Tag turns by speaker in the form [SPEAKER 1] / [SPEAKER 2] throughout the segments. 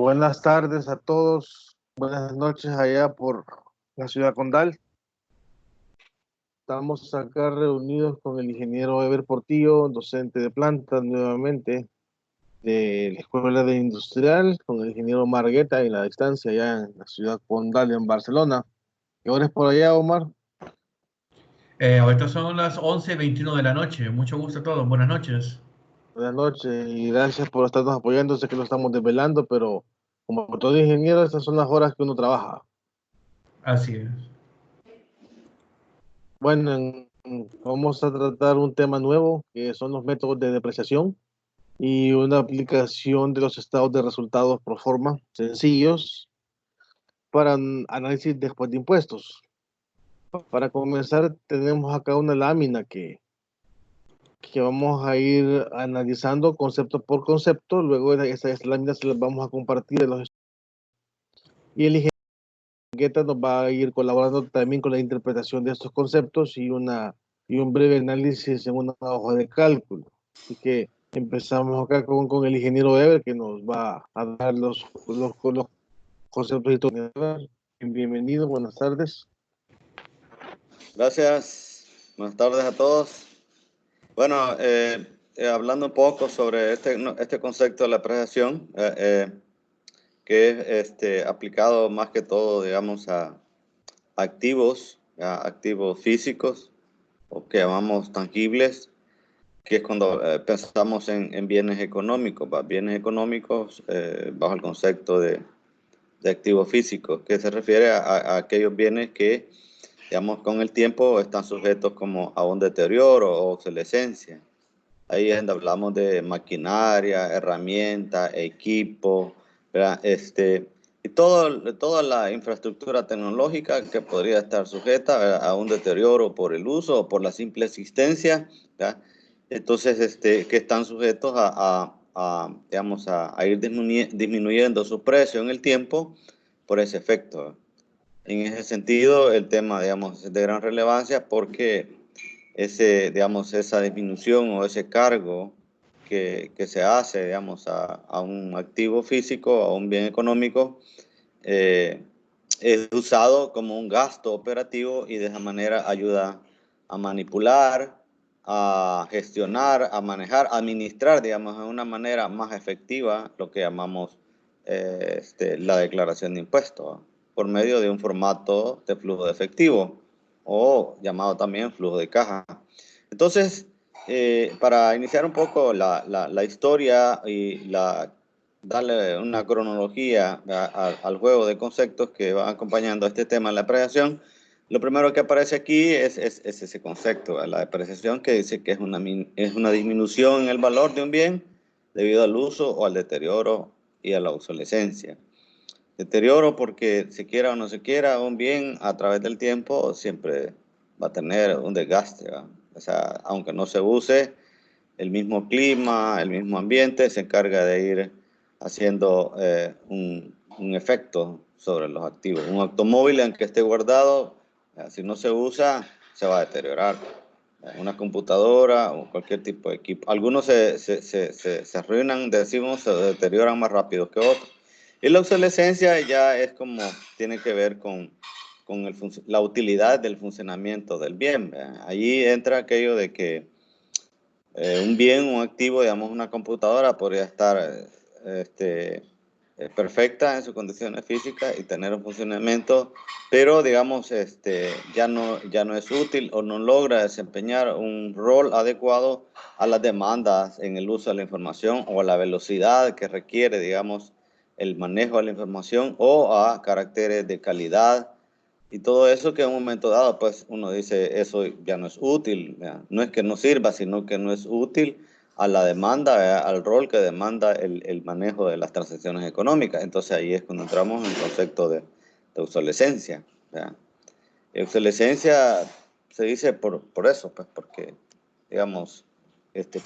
[SPEAKER 1] Buenas tardes a todos, buenas noches allá por la ciudad condal. Estamos acá reunidos con el ingeniero Ever Portillo, docente de plantas nuevamente de la Escuela de Industrial, con el ingeniero Margueta en la distancia allá en la ciudad condal en Barcelona. ¿Qué hora es por allá, Omar?
[SPEAKER 2] Ahorita son las 11:21 de la noche. Mucho gusto a todos. Buenas noches.
[SPEAKER 1] Buenas noches y gracias por estarnos apoyando. Sé que lo estamos desvelando, pero como todo ingeniero, estas son las horas que uno trabaja.
[SPEAKER 2] Así es.
[SPEAKER 1] Bueno, vamos a tratar un tema nuevo, que son los métodos de depreciación y una aplicación de los estados de resultados pro forma sencillos para análisis después de impuestos. Para comenzar, tenemos acá una lámina que vamos a ir analizando concepto por concepto. Luego de esas láminas se las vamos a compartir y el ingeniero Guetta nos va a ir colaborando también con la interpretación de estos conceptos y un breve análisis en una hoja de cálculo. Así que empezamos acá con el ingeniero Ever, que nos va a dar los conceptos y todo. Bienvenido, buenas tardes.
[SPEAKER 3] Gracias, buenas tardes a todos. Bueno, hablando un poco sobre este concepto de la apreciación, que es aplicado más que todo, digamos, a activos, activos físicos, o que llamamos tangibles, que es cuando pensamos en bienes económicos, bienes económicos bajo el concepto de activos físicos, que se refiere a aquellos bienes que, digamos, con el tiempo están sujetos como a un deterioro o obsolescencia. Ahí es donde hablamos de maquinaria, herramientas, equipo, ¿verdad? Y toda la infraestructura tecnológica que podría estar sujeta, ¿verdad?, a un deterioro por el uso o por la simple existencia, ¿verdad? Entonces, que están sujetos digamos, a ir disminuyendo su precio en el tiempo por ese efecto, ¿verdad? En ese sentido, el tema, digamos, es de gran relevancia porque digamos, esa disminución o ese cargo que se hace, digamos, a un activo físico, a un bien económico, eh, es usado como un gasto operativo y de esa manera ayuda a manipular, a gestionar, a manejar, a administrar, digamos, de una manera más efectiva lo que llamamos la declaración de impuestos, ¿va?, por medio de un formato de flujo de efectivo o llamado también flujo de caja. Entonces, para iniciar un poco la historia y darle una cronología al juego de conceptos que va acompañando a este tema en la apreciación, lo primero que aparece aquí es ese concepto, la depreciación, que dice que es una disminución en el valor de un bien debido al uso o al deterioro y a la obsolescencia. Deterioro porque se quiera o no se quiera, un bien a través del tiempo siempre va a tener un desgaste, ¿va? O sea, aunque no se use, el mismo clima, el mismo ambiente se encarga de ir haciendo un efecto sobre los activos. Un automóvil, aunque esté guardado, si no se usa, se va a deteriorar. Una computadora o cualquier tipo de equipo. Algunos se arruinan, decimos, se deterioran más rápido que otros. Y la obsolescencia ya es como, tiene que ver con la utilidad del funcionamiento del bien, ¿verdad? Allí entra aquello de que un bien, un activo, digamos una computadora, podría estar perfecta en sus condiciones físicas y tener un funcionamiento, pero digamos ya no es útil o no logra desempeñar un rol adecuado a las demandas en el uso de la información o a la velocidad que requiere, digamos, el manejo de la información o a caracteres de calidad y todo eso, que en un momento dado, pues uno dice, eso ya no es útil, ¿verdad? No es que no sirva, sino que no es útil a la demanda, ¿verdad?, al rol que demanda el manejo de las transacciones económicas. Entonces ahí es cuando entramos en el concepto de obsolescencia, ¿verdad? Y obsolescencia se dice por eso, pues porque, digamos,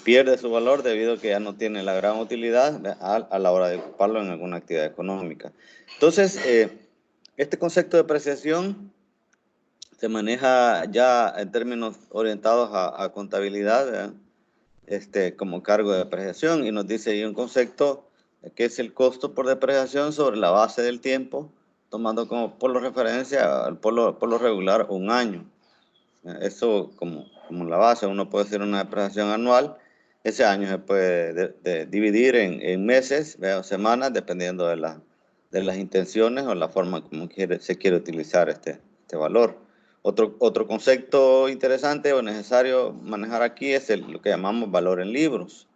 [SPEAKER 3] pierde su valor debido a que ya no tiene la gran utilidad a la hora de ocuparlo en alguna actividad económica. Entonces, este concepto de depreciación se maneja ya en términos orientados a contabilidad, ¿verdad?, como cargo de depreciación, y nos dice ahí un concepto que es el costo por depreciación sobre la base del tiempo, tomando como por referencia, por lo regular, un año. Eso como la base, uno puede hacer una depreciación anual. Ese año se puede dividir en meses o semanas, dependiendo de las intenciones o la forma como se quiere utilizar este valor. Otro concepto interesante o necesario manejar aquí es lo que llamamos valor en libros,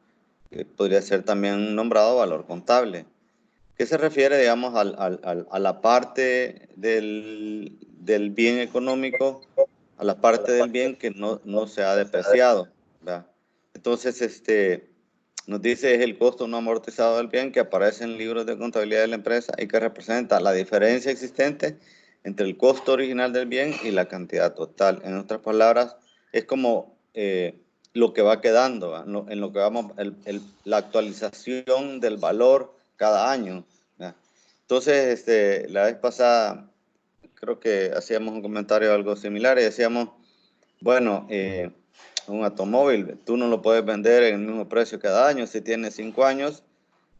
[SPEAKER 3] que podría ser también nombrado valor contable, que se refiere, digamos, a la parte del bien económico, a la parte del bien que no se ha depreciado, ¿verdad? Entonces, nos dice es el costo no amortizado del bien que aparece en libros de contabilidad de la empresa y que representa la diferencia existente entre el costo original del bien y la cantidad total. En otras palabras, es como lo que va quedando, en lo que vamos, la actualización del valor cada año, ¿verdad? Entonces, la vez pasada, creo que hacíamos un comentario algo similar y decíamos, bueno, un automóvil, tú no lo puedes vender en el mismo precio cada año. Si tienes 5 años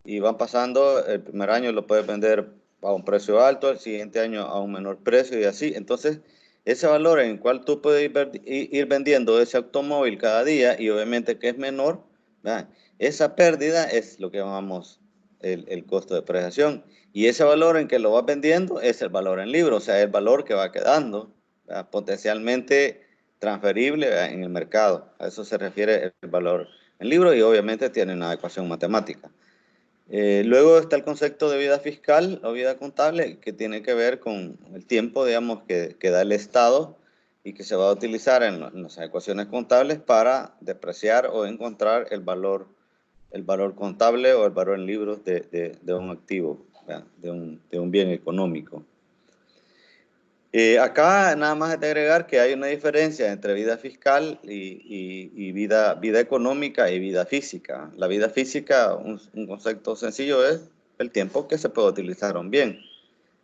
[SPEAKER 3] y van pasando, el primer año lo puedes vender a un precio alto, el siguiente año a un menor precio y así. Entonces, ese valor en el cual tú puedes ir vendiendo ese automóvil cada día y obviamente que es menor, ¿verdad? Esa pérdida es lo que llamamos el costo de depreciación. Y ese valor en que lo vas vendiendo es el valor en libro, o sea, el valor que va quedando, ¿verdad? Potencialmente transferible, ¿verdad? En el mercado. A eso se refiere el valor en libro y obviamente tiene una ecuación matemática. Luego está el concepto de vida fiscal o vida contable, que tiene que ver con el tiempo, digamos, que da el Estado y que se va a utilizar en las ecuaciones contables para depreciar o encontrar el valor contable o el valor en libros de un activo, ¿verdad? de un bien económico. Acá nada más es de agregar que hay una diferencia entre vida fiscal y vida económica y vida física. La vida física, un concepto sencillo, es el tiempo que se puede utilizar un bien.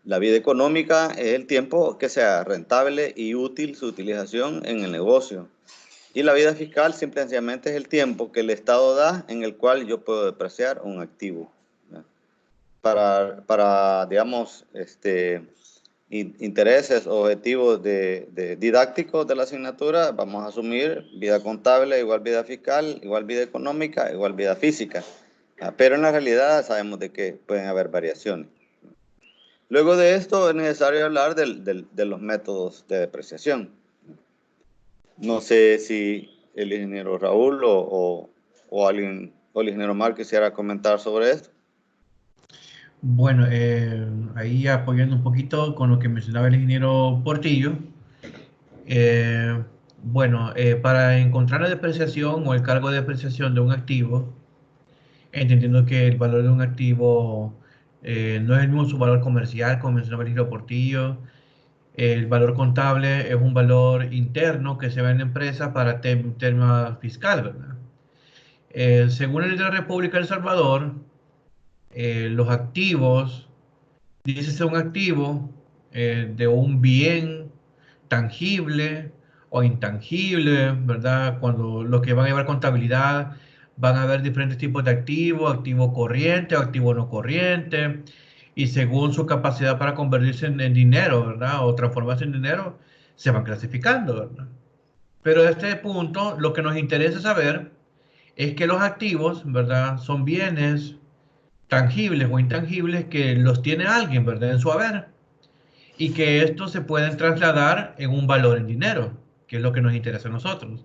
[SPEAKER 3] La vida económica es el tiempo que sea rentable y útil su utilización en el negocio. Y la vida fiscal simplemente es el tiempo que el Estado da en el cual yo puedo depreciar un activo, ¿verdad? Para digamos, intereses, objetivos didácticos de la asignatura, vamos a asumir vida contable igual vida fiscal, igual vida económica, igual vida física. Pero en la realidad sabemos de que pueden haber variaciones. Luego de esto es necesario hablar de los métodos de depreciación. No sé si el ingeniero Raúl o alguien, o el ingeniero Mar quisiera comentar sobre esto.
[SPEAKER 2] Bueno, ahí apoyando un poquito con lo que mencionaba el ingeniero Portillo. Bueno, para encontrar la depreciación o el cargo de depreciación de un activo, entendiendo que el valor de un activo no es el mismo su valor comercial, como mencionaba el ingeniero Portillo. El valor contable es un valor interno que se ve en la empresa para tema fiscal, ¿verdad? Según la ley de la República de El Salvador, los activos, dice ser un activo de un bien tangible o intangible, ¿verdad? Cuando lo que van a llevar contabilidad van a haber diferentes tipos de activos, activo corriente o activo no corriente, y según su capacidad para convertirse en dinero, ¿verdad? O transformarse en dinero, se van clasificando, ¿verdad? Pero de este punto, lo que nos interesa saber es que los activos, ¿verdad? Son bienes tangibles o intangibles que los tiene alguien, ¿verdad? En su haber. Y que estos se pueden trasladar en un valor en dinero, que es lo que nos interesa a nosotros.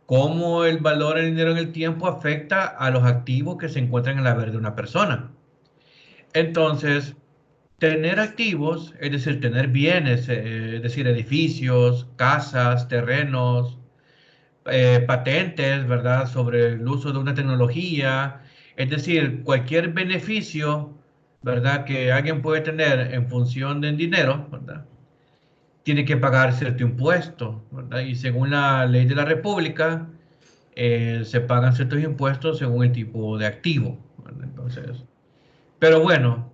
[SPEAKER 2] Cómo el valor en dinero en el tiempo afecta a los activos que se encuentran en el haber de una persona. Entonces, tener activos, es decir, tener bienes, es decir, edificios, casas, terrenos, patentes, ¿verdad? Sobre el uso de una tecnología, es decir, cualquier beneficio, ¿verdad? Que alguien puede tener en función del dinero, ¿verdad? Tiene que pagar cierto impuesto, ¿verdad? Y según la ley de la República, se pagan ciertos impuestos según el tipo de activo, ¿verdad? Entonces, pero bueno,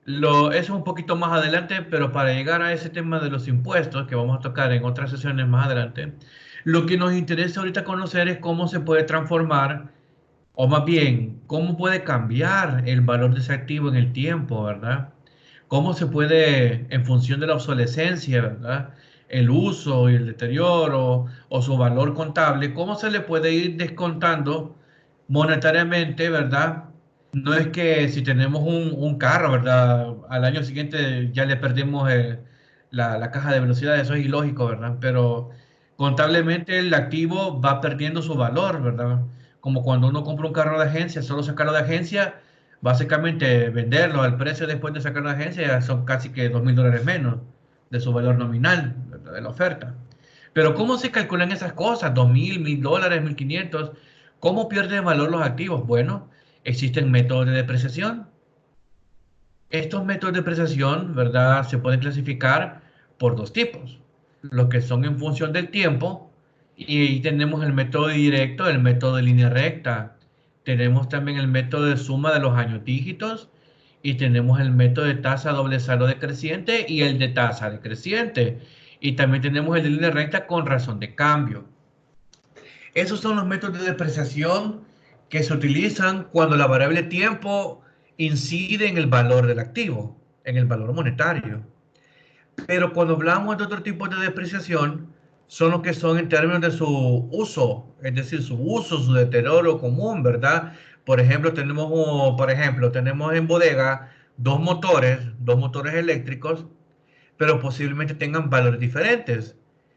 [SPEAKER 2] eso es un poquito más adelante, pero para llegar a ese tema de los impuestos, que vamos a tocar en otras sesiones más adelante, lo que nos interesa ahorita conocer es cómo se puede transformar O más bien, ¿cómo puede cambiar el valor de ese activo en el tiempo, verdad? ¿Cómo se puede, en función de la obsolescencia, verdad? El uso y el deterioro o su valor contable, cómo se le puede ir descontando monetariamente, ¿verdad? No es que si tenemos un carro, ¿verdad? Al año siguiente ya le perdimos la caja de velocidad, eso es ilógico, ¿verdad? Pero contablemente el activo va perdiendo su valor, ¿verdad? Como cuando uno compra un carro de agencia, solo sacarlo de agencia, básicamente venderlo al precio después de sacarlo de agencia son casi que $2.000 menos de su valor nominal, ¿verdad? De la oferta. Pero ¿cómo se calculan esas cosas? $2.000, $1.000, 1.500. ¿Cómo pierden valor los activos? Bueno, existen métodos de depreciación. Estos métodos de depreciación, ¿verdad? Se pueden clasificar por dos tipos. Los que son en función del tiempo, y ahí tenemos el método directo, el método de línea recta. Tenemos también el método de suma de los años dígitos y tenemos el método de tasa doble saldo decreciente y el de tasa decreciente. Y también tenemos el de línea recta con razón de cambio. Esos son los métodos de depreciación que se utilizan cuando la variable tiempo incide en el valor del activo, en el valor monetario. Pero cuando hablamos de otro tipo de depreciación, son los que son en términos de su uso, es decir, su uso, su deterioro común, ¿verdad? Tenemos en bodega dos motores eléctricos, pero posiblemente tengan valores diferentes.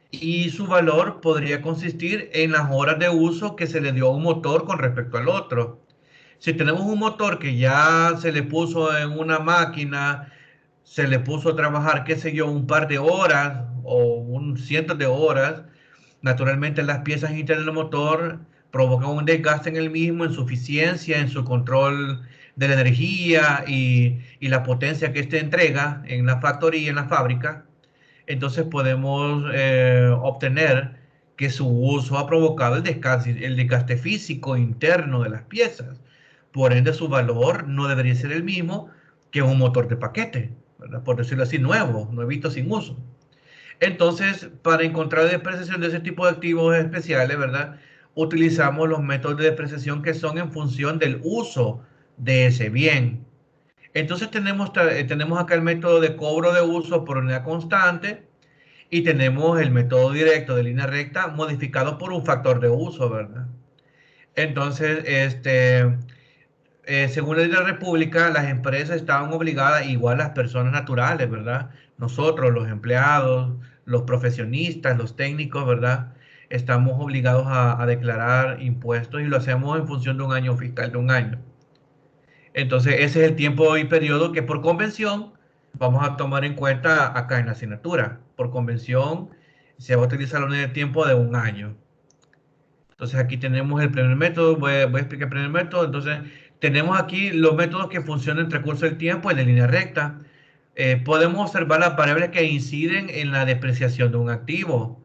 [SPEAKER 2] Y su valor podría consistir en las horas de uso que se le dio a un motor con respecto al otro. Si tenemos un motor que ya se le puso en una máquina, se le puso a trabajar, qué sé yo, un par de horas o un cientos de horas, naturalmente las piezas internas del motor provocan un desgaste en el mismo, en su eficiencia, en su control de la energía y la potencia que éste entrega en la factoría, en la fábrica. Entonces podemos obtener que su uso ha provocado el desgaste físico interno de las piezas. Por ende, su valor no debería ser el mismo que un motor de paquete, ¿verdad? Por decirlo así, nuevito sin uso. Entonces, para encontrar depreciación de ese tipo de activos especiales, ¿verdad? Utilizamos los métodos de depreciación que son en función del uso de ese bien. Entonces tenemos acá el método de cobro de uso por unidad constante y tenemos el método directo de línea recta modificado por un factor de uso, ¿verdad? Entonces, según la ley de la República, las empresas estaban obligadas, igual las personas naturales, ¿verdad? Nosotros, los empleados, los profesionistas, los técnicos, ¿verdad? Estamos obligados a declarar impuestos y lo hacemos en función de un año fiscal de un año. Entonces, ese es el tiempo y periodo que por convención vamos a tomar en cuenta acá en la asignatura. Por convención se va a utilizar la unidad de tiempo de un año. Entonces, aquí tenemos el primer método. Voy a explicar el primer método. Entonces, tenemos aquí los métodos que funcionan en el transcurso del tiempo en la línea recta. Podemos observar las variables que inciden en la depreciación de un activo.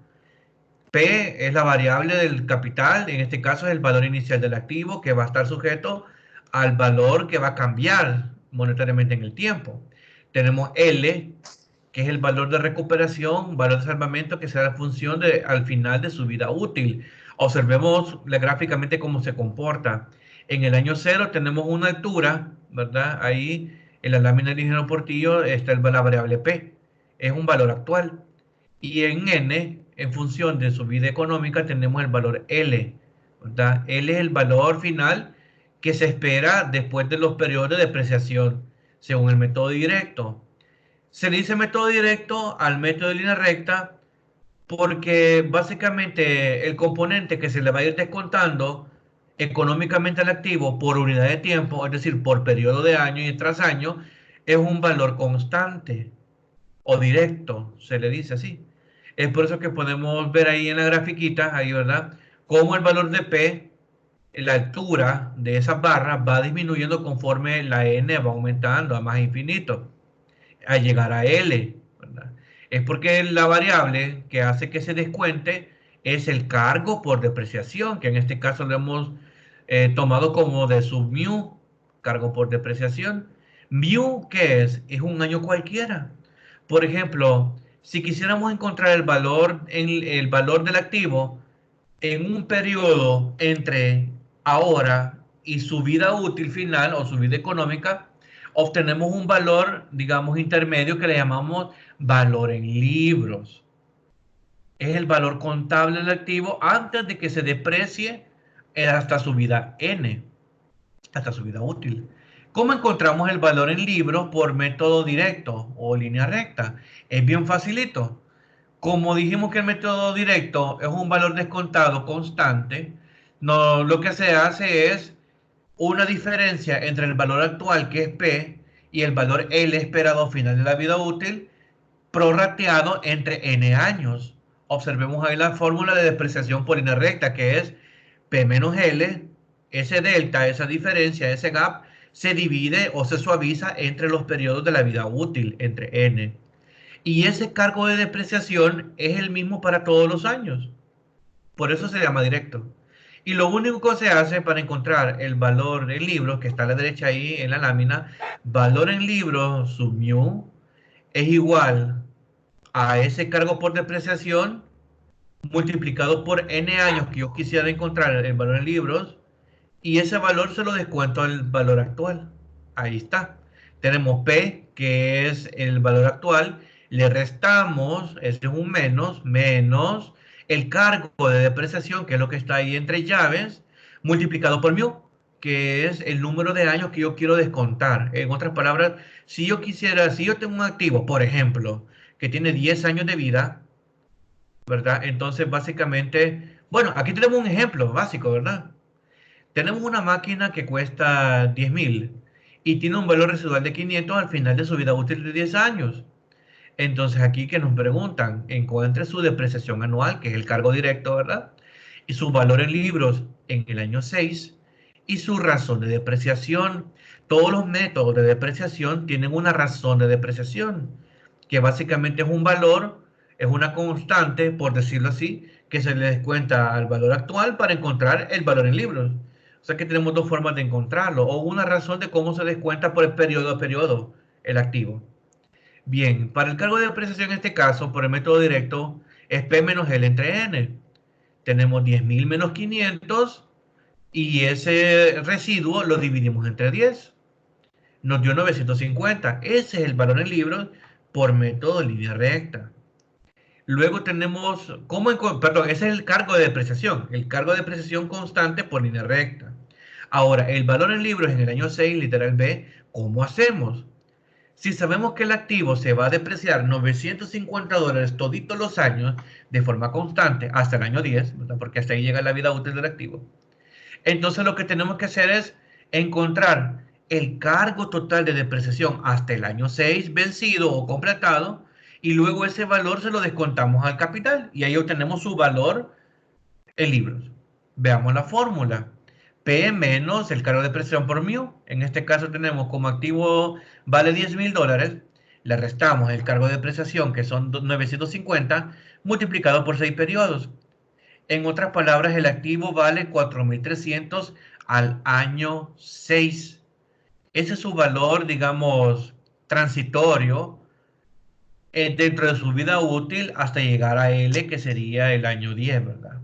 [SPEAKER 2] P es la variable del capital, en este caso es el valor inicial del activo que va a estar sujeto al valor que va a cambiar monetariamente en el tiempo. Tenemos L, que es el valor de recuperación, valor de salvamento que será la función al final de su vida útil. Observemos gráficamente cómo se comporta. En el año 0 tenemos una altura, ¿verdad? Ahí en la lámina del ingeniero Portillo está la variable P, es un valor actual. Y en N, en función de su vida económica, tenemos el valor L, ¿verdad? L es el valor final que se espera después de los periodos de depreciación, según el método directo. Se le dice método directo al método de línea recta porque básicamente el componente que se le va a ir descontando económicamente al activo por unidad de tiempo, es decir, por periodo de año y tras año, es un valor constante o directo, se le dice así. Es por eso que podemos ver ahí en la grafiquita, ahí, ¿verdad? Cómo el valor de P, la altura de esas barras va disminuyendo conforme la N va aumentando a más infinito, a llegar a L, ¿verdad? Es porque la variable que hace que se descuente es el cargo por depreciación, que en este caso lo hemos tomado como de sub mu, cargo por depreciación. Mu, ¿qué es? Es un año cualquiera. Por ejemplo, si quisiéramos encontrar el valor del activo en un periodo entre ahora y su vida útil final o su vida económica, obtenemos un valor, digamos, intermedio que le llamamos valor en libros. Es el valor contable del activo antes de que se deprecie hasta su vida N, hasta su vida útil. ¿Cómo encontramos el valor en libros? Por método directo o línea recta. Es bien facilito. Como dijimos que el método directo es un valor descontado constante, no, lo que se hace es una diferencia entre el valor actual, que es P, y el valor L esperado final de la vida útil, prorrateado entre N años. Observemos ahí la fórmula de depreciación por línea recta, que es P menos L, ese delta, esa diferencia, ese gap, se divide o se suaviza entre los periodos de la vida útil, entre N. Y ese cargo de depreciación es el mismo para todos los años. Por eso se llama directo. Y lo único que se hace para encontrar el valor en libros, que está a la derecha ahí en la lámina, valor en libros sub mu es igual a ese cargo por depreciación multiplicado por n años que yo quisiera encontrar el valor en libros, y ese valor se lo descuento al valor actual. Ahí está. Tenemos P, que es el valor actual, le restamos, este es un menos el cargo de depreciación, que es lo que está ahí entre llaves, multiplicado por mu, que es el número de años que yo quiero descontar. En otras palabras, si yo tengo un activo, por ejemplo, que tiene 10 años de vida, ¿verdad? Entonces, básicamente, bueno, aquí tenemos un ejemplo básico, ¿verdad? Tenemos una máquina que cuesta 10.000 y tiene un valor residual de 500 al final de su vida útil de 10 años. Entonces aquí que nos preguntan, encuentre su depreciación anual, que es el cargo directo, ¿verdad? Y su valor en libros en el año 6 y su razón de depreciación. Todos los métodos de depreciación tienen una razón de depreciación, que básicamente es un valor, es una constante, por decirlo así, que se le descuenta al valor actual para encontrar el valor en libros. O sea que tenemos dos formas de encontrarlo, o una razón de cómo se descuenta por el periodo a periodo el activo. Bien, para el cargo de depreciación en este caso, por el método directo, es P menos L entre N. Tenemos 10.000 menos 500 y ese residuo lo dividimos entre 10. Nos dio 950. Ese es el valor en libros por método de línea recta. Luego tenemos, perdón, ese es el cargo de depreciación. El cargo de depreciación constante por línea recta. Ahora, el valor en libros en el año 6, literal B, ¿cómo hacemos? Si sabemos que el activo se va a depreciar $950 toditos los años de forma constante hasta el año 10, ¿verdad? Porque hasta ahí llega la vida útil del activo. Entonces lo que tenemos que hacer es encontrar el cargo total de depreciación hasta el año 6 vencido o completado, y luego ese valor se lo descontamos al capital y ahí obtenemos su valor en libros. Veamos la fórmula. P menos el cargo de depreciación por mu. En este caso tenemos como activo vale $10.000. Le restamos el cargo de depreciación, que son 950, multiplicado por 6 periodos. En otras palabras, el activo vale 4.300 al año 6. Ese es su valor, digamos, transitorio dentro de su vida útil hasta llegar a L, que sería el año 10, ¿verdad?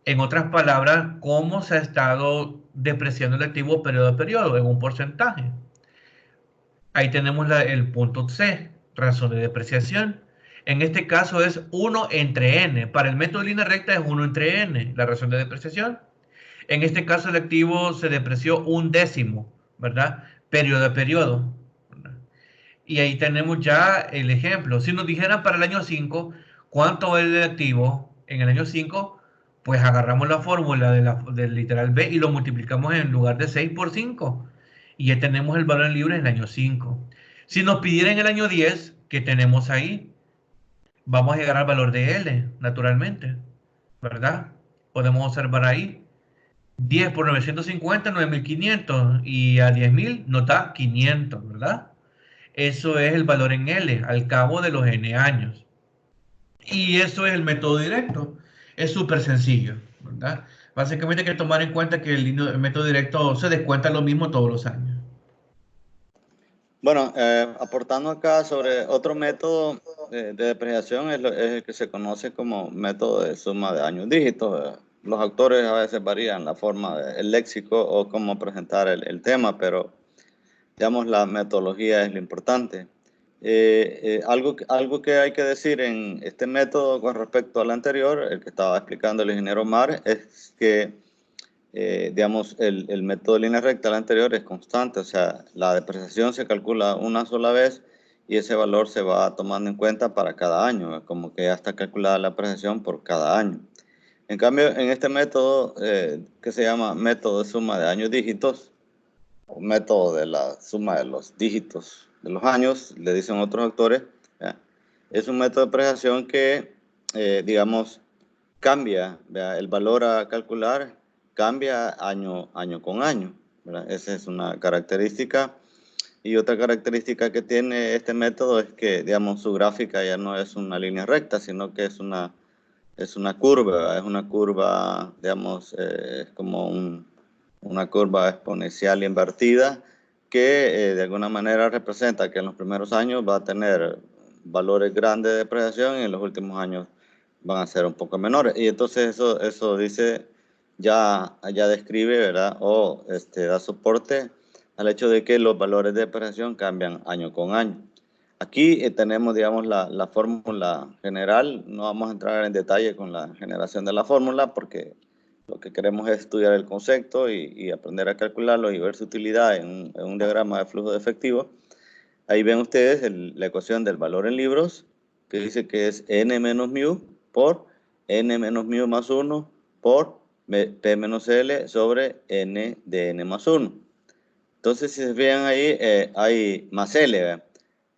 [SPEAKER 2] En otras palabras, cómo se ha estado depreciando el activo periodo a periodo en un porcentaje. Ahí tenemos el punto C, razón de depreciación. En este caso es 1 entre n. Para el método de línea recta es 1 entre n, la razón de depreciación. En este caso el activo se depreció 1/10, ¿verdad? Periodo a periodo. ¿Verdad? Y ahí tenemos ya el ejemplo. Si nos dijeran para el año 5, ¿cuánto vale el activo en el año 5? Pues agarramos la fórmula del literal B y lo multiplicamos en lugar de 6 por 5. Y ya tenemos el valor en libros en el año 5. Si nos pidieran el año 10, ¿qué tenemos ahí? Vamos a llegar al valor de L, naturalmente, ¿verdad? Podemos observar ahí. 10 por 950, 9.500. Y a 10.000 nos da 500, ¿verdad? Eso es el valor en L, al cabo de los N años. Y eso es el método directo. Es súper sencillo, ¿verdad? Básicamente hay que tomar en cuenta que el método directo se descuenta lo mismo todos los años.
[SPEAKER 3] Bueno, aportando acá sobre otro método de depreciación es el que se conoce como método de suma de años dígitos, los autores a veces varían la forma, el léxico o cómo presentar el tema, pero digamos la metodología es lo importante. Algo que hay que decir en este método con respecto al anterior, el que estaba explicando el ingeniero Omar, es que digamos, el método de línea recta, el anterior, es constante, o sea, la depreciación se calcula una sola vez y ese valor se va tomando en cuenta para cada año, como que ya está calculada la depreciación por cada año. En cambio, en este método, que se llama método de suma de años dígitos, o método de la suma de los dígitos de los años, le dicen otros autores, ¿ya? Es un método de depreciación que, digamos, cambia, ¿verdad? El valor a calcular cambia año con año, ¿verdad? Esa es una característica. Y otra característica que tiene este método es que, digamos, su gráfica ya no es una línea recta, sino que es una curva, ¿verdad? Es una curva, digamos, es como una curva exponencial invertida que de alguna manera representa que en los primeros años va a tener valores grandes de depreciación y en los últimos años van a ser un poco menores. Y entonces eso dice, ya describe, ¿verdad? O da soporte al hecho de que los valores de depreciación cambian año con año. Aquí tenemos, digamos, la fórmula general. No vamos a entrar en detalle con la generación de la fórmula porque lo que queremos es estudiar el concepto y aprender a calcularlo y ver su utilidad en un diagrama de flujo de efectivo. Ahí ven ustedes la ecuación del valor en libros, que dice que es n menos mu por n menos mu más 1 por p menos l sobre n de n más 1. Entonces, si se fijan ahí, hay más l, ¿verdad?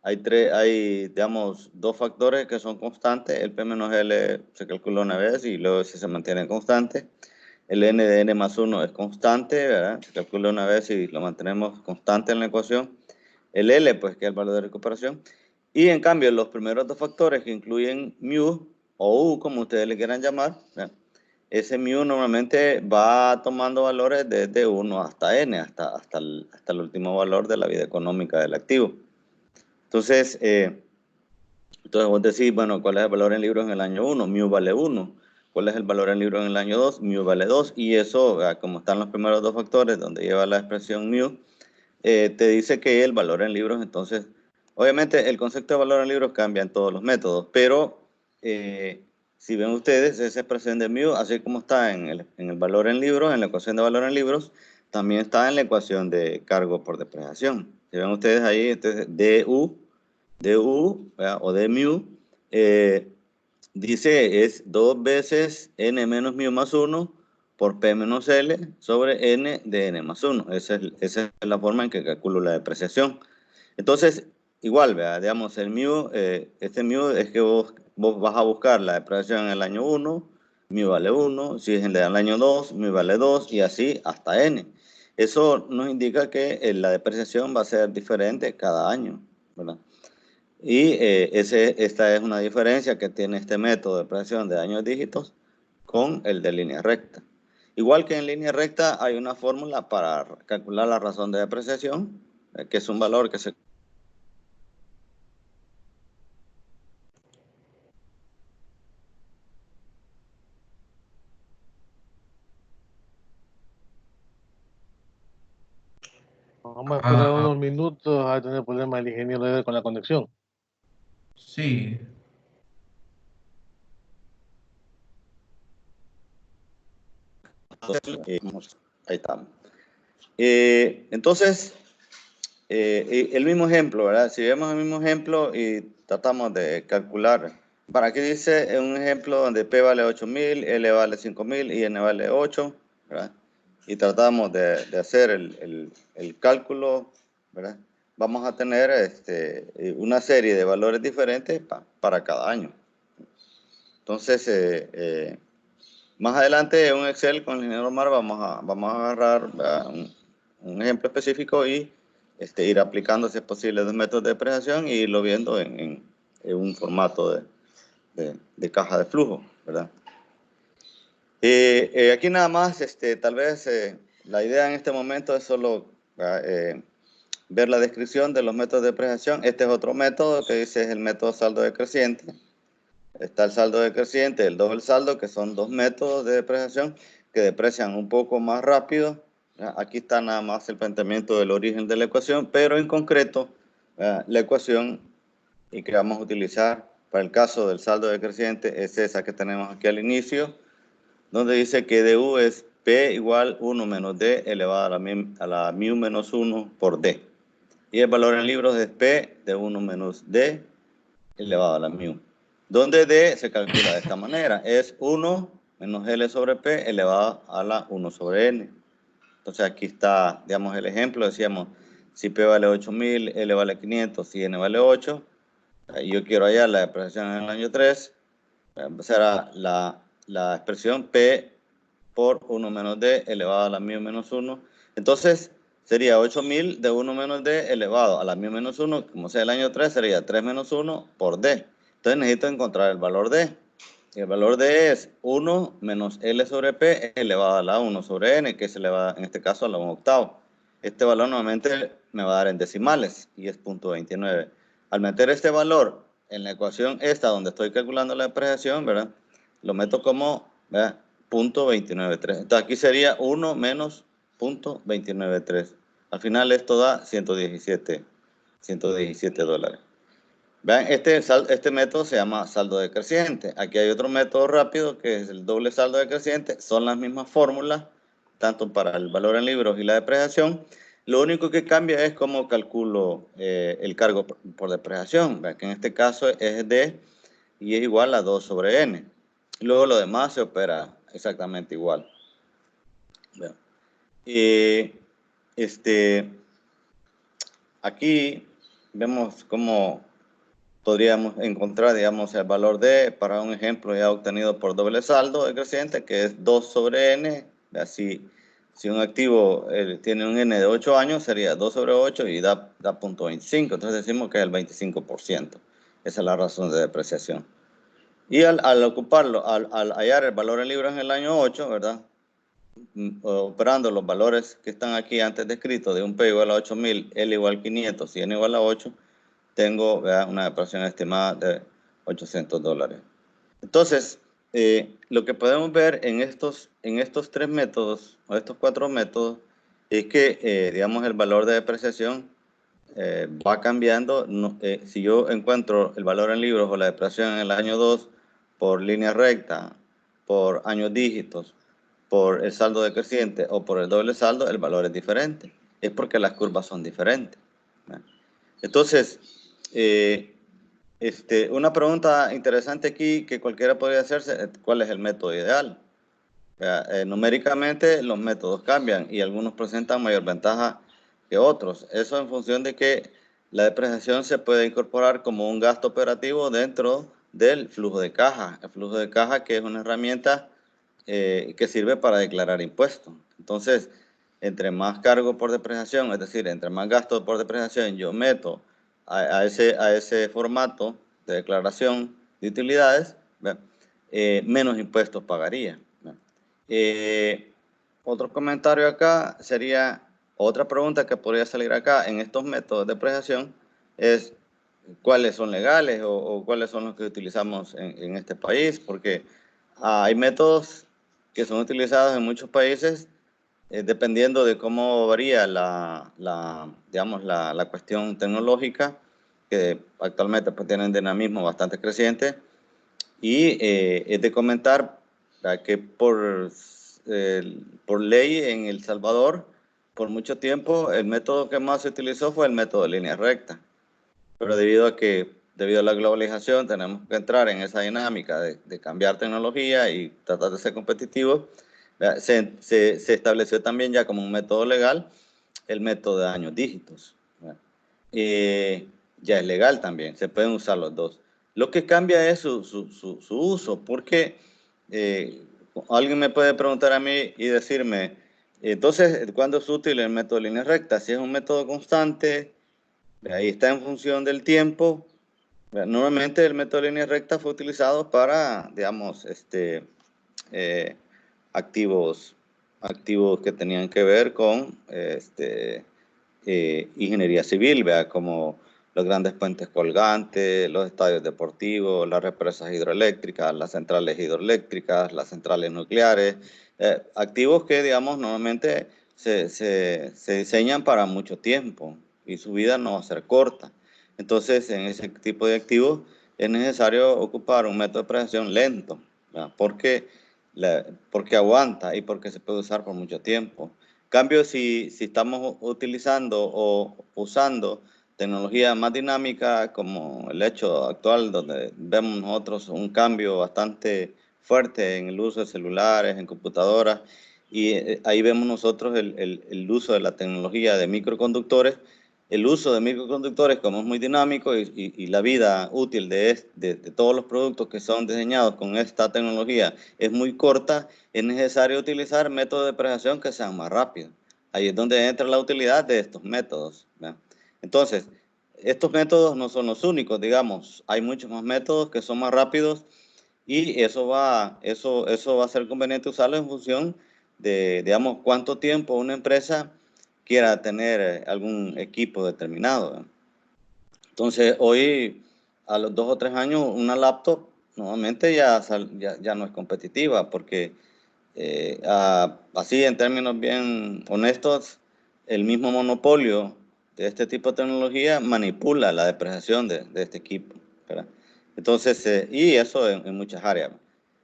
[SPEAKER 3] Hay, digamos, dos factores que son constantes. El p menos l se calcula una vez y luego se mantiene constante. El n de n más 1 es constante, ¿verdad? Se calcula una vez y lo mantenemos constante en la ecuación. El L, pues, que es el valor de recuperación. Y en cambio, los primeros dos factores que incluyen mu o u, como ustedes le quieran llamar, ¿verdad? Ese mu normalmente va tomando valores desde 1 hasta n, hasta el último valor de la vida económica del activo. Entonces vos decís, bueno, ¿cuál es el valor en libros en el año 1? Mu vale 1. ¿Cuál es el valor en libros en el año 2? Mu vale 2. Y eso, como están los primeros dos factores donde lleva la expresión mu, te dice que el valor en libros, entonces, obviamente el concepto de valor en libros cambia en todos los métodos, pero si ven ustedes, esa expresión de mu, así como está en el valor en libros, en la ecuación de valor en libros, también está en la ecuación de cargo por depreciación. Si ven ustedes ahí, entonces, du, o de mu, dice es 2 veces n menos mu más 1 por p menos l sobre n de n más 1. Esa es la forma en que calculo la depreciación. Entonces, igual, ¿verdad? Digamos, el mu, este mu es que vos vas a buscar la depreciación en el año 1, mu vale 1, si es en el año 2, mu vale 2, y así hasta n. Eso nos indica que la depreciación va a ser diferente cada año, ¿verdad? Y esta es una diferencia que tiene este método de depreciación de años dígitos con el de línea recta. Igual que en línea recta hay una fórmula para calcular la razón de depreciación, que es un valor que se...
[SPEAKER 1] Vamos a esperar unos minutos a tener problemas el ingeniero con la conexión.
[SPEAKER 2] Sí.
[SPEAKER 3] Ahí estamos. Entonces, el mismo ejemplo, ¿verdad? Si vemos el mismo ejemplo y tratamos de calcular, para aquí dice un ejemplo donde P vale 8.000, L vale 5.000 y N vale 8, ¿verdad? Y tratamos de hacer el cálculo, ¿verdad? Vamos a tener una serie de valores diferentes para cada año. Entonces, más adelante en un Excel con el ingeniero Omar vamos a agarrar un ejemplo específico y ir aplicando, si es posible, los métodos de depreciación y irlo viendo en un formato de caja de flujo, ¿verdad? Aquí nada más, tal vez la idea en este momento es solo ver la descripción de los métodos de depreciación. Este es otro método que dice es el método saldo decreciente. está el saldo decreciente, el doble saldo, que son dos métodos de depreciación que deprecian un poco más rápido. Aquí está nada más el planteamiento del origen de la ecuación, pero en concreto, la ecuación y que vamos a utilizar para el caso del saldo decreciente es esa que tenemos aquí al inicio, donde dice que du es P igual 1 menos D elevado a la mu menos 1 por D. Y el valor en libros es P de 1 menos D elevado a la mu. Donde D se calcula de esta manera. Es 1 menos L sobre P elevado a la 1 sobre N. Entonces aquí está, digamos, el ejemplo. Decíamos, si P vale 8000, L vale 500 y N vale 8. Y yo quiero hallar la depreciación en el año 3. Será la expresión P por 1 menos D elevado a la mu menos 1. Entonces, sería 8000 de 1 menos D elevado a la mu menos 1, como sea el año 3, sería 3 menos 1 por D. Entonces necesito encontrar el valor D. Y el valor D es 1 menos L sobre P elevado a la 1 sobre N, que se eleva en este caso a la 1 octavo. Este valor nuevamente me va a dar en decimales y es 0.29. Al meter este valor en la ecuación esta donde estoy calculando la depreciación, ¿verdad? Lo meto como, ¿verdad? 0.293. Entonces aquí sería 1 menos 0.293. Al final esto da 117 dólares. Vean, este método se llama saldo decreciente. Aquí hay otro método rápido que es el doble saldo decreciente. Son las mismas fórmulas, tanto para el valor en libros y la depreciación. Lo único que cambia es cómo calculo el cargo por depreciación. Vean que en este caso es D y es igual a 2 sobre N. Luego lo demás se opera exactamente igual. Vean. Aquí vemos cómo podríamos encontrar, digamos, el valor D para un ejemplo ya obtenido por doble saldo decreciente, que es 2 sobre N. Así, si un activo tiene un N de 8 años, sería 2 sobre 8 y da 0.25. Entonces decimos que es el 25%. Esa es la razón de depreciación. Y al ocuparlo, al hallar el valor en libras en el año 8, ¿verdad? Operando los valores que están aquí antes descritos de un P igual a 8000, L igual a 500 y N igual a 8, tengo, ¿verdad?, una depreciación estimada de 800 dólares. Entonces, lo que podemos ver en estos tres métodos, o estos cuatro métodos, es que, digamos, el valor de depreciación va cambiando. Si yo encuentro el valor en libros o la depreciación en el año 2 por línea recta, por años dígitos, por el saldo decreciente o por el doble saldo, el valor es diferente. Es porque las curvas son diferentes. Entonces, una pregunta interesante aquí que cualquiera podría hacerse, ¿cuál es el método ideal? Numéricamente los métodos cambian y algunos presentan mayor ventaja que otros. Eso en función de que la depreciación se puede incorporar como un gasto operativo dentro del flujo de caja. El flujo de caja, que es una herramienta que sirve para declarar impuestos. Entonces, entre más cargo por depreciación, es decir, entre más gasto por depreciación yo meto a ese formato de declaración de utilidades, menos impuestos pagaría. Otro comentario acá sería, otra pregunta que podría salir acá en estos métodos de depreciación es cuáles son legales o cuáles son los que utilizamos en este país, porque hay métodos que son utilizados en muchos países dependiendo de cómo varía digamos, la cuestión tecnológica, que actualmente pues, tienen dinamismo bastante creciente. Y es de comentar que por ley en El Salvador, por mucho tiempo, el método que más se utilizó fue el método de línea recta. Pero debido a la globalización, tenemos que entrar en esa dinámica de cambiar tecnología y tratar de ser competitivos. Se estableció también ya como un método legal el método de años dígitos. Ya es legal también, se pueden usar los dos. Lo que cambia es su uso, porque alguien me puede preguntar a mí y decirme, entonces, ¿cuándo es útil el método de línea recta? Si es un método constante, ahí está en función del tiempo. Normalmente el método de línea recta fue utilizado para, digamos, activos que tenían que ver con ingeniería civil, ¿verdad? Como los grandes puentes colgantes, los estadios deportivos, las represas hidroeléctricas, las centrales hidroeléctricas, las centrales nucleares, activos que, digamos, normalmente se diseñan para mucho tiempo y su vida no va a ser corta. Entonces, en ese tipo de activos es necesario ocupar un método de depreciación lento, ¿verdad? Porque aguanta y porque se puede usar por mucho tiempo. En cambio, si estamos utilizando o usando tecnología más dinámica, como el hecho actual, donde vemos nosotros un cambio bastante fuerte en el uso de celulares, en computadoras, y ahí vemos nosotros el uso de la tecnología de microconductores. El uso de microconductores, como es muy dinámico y la vida útil de todos los productos que son diseñados con esta tecnología es muy corta, es necesario utilizar métodos de depreciación que sean más rápidos. Ahí es donde entra la utilidad de estos métodos, ¿verdad? Entonces, estos métodos no son los únicos, digamos, hay muchos más métodos que son más rápidos y eso va a ser conveniente usarlo en función de, digamos, cuánto tiempo una empresa quiera tener algún equipo determinado, ¿verdad? Entonces, hoy, a los 2 o 3 años, una laptop normalmente ya no es competitiva porque así en términos bien honestos, el mismo monopolio de este tipo de tecnología manipula la depreciación de este equipo, ¿verdad? Entonces, y eso en muchas áreas.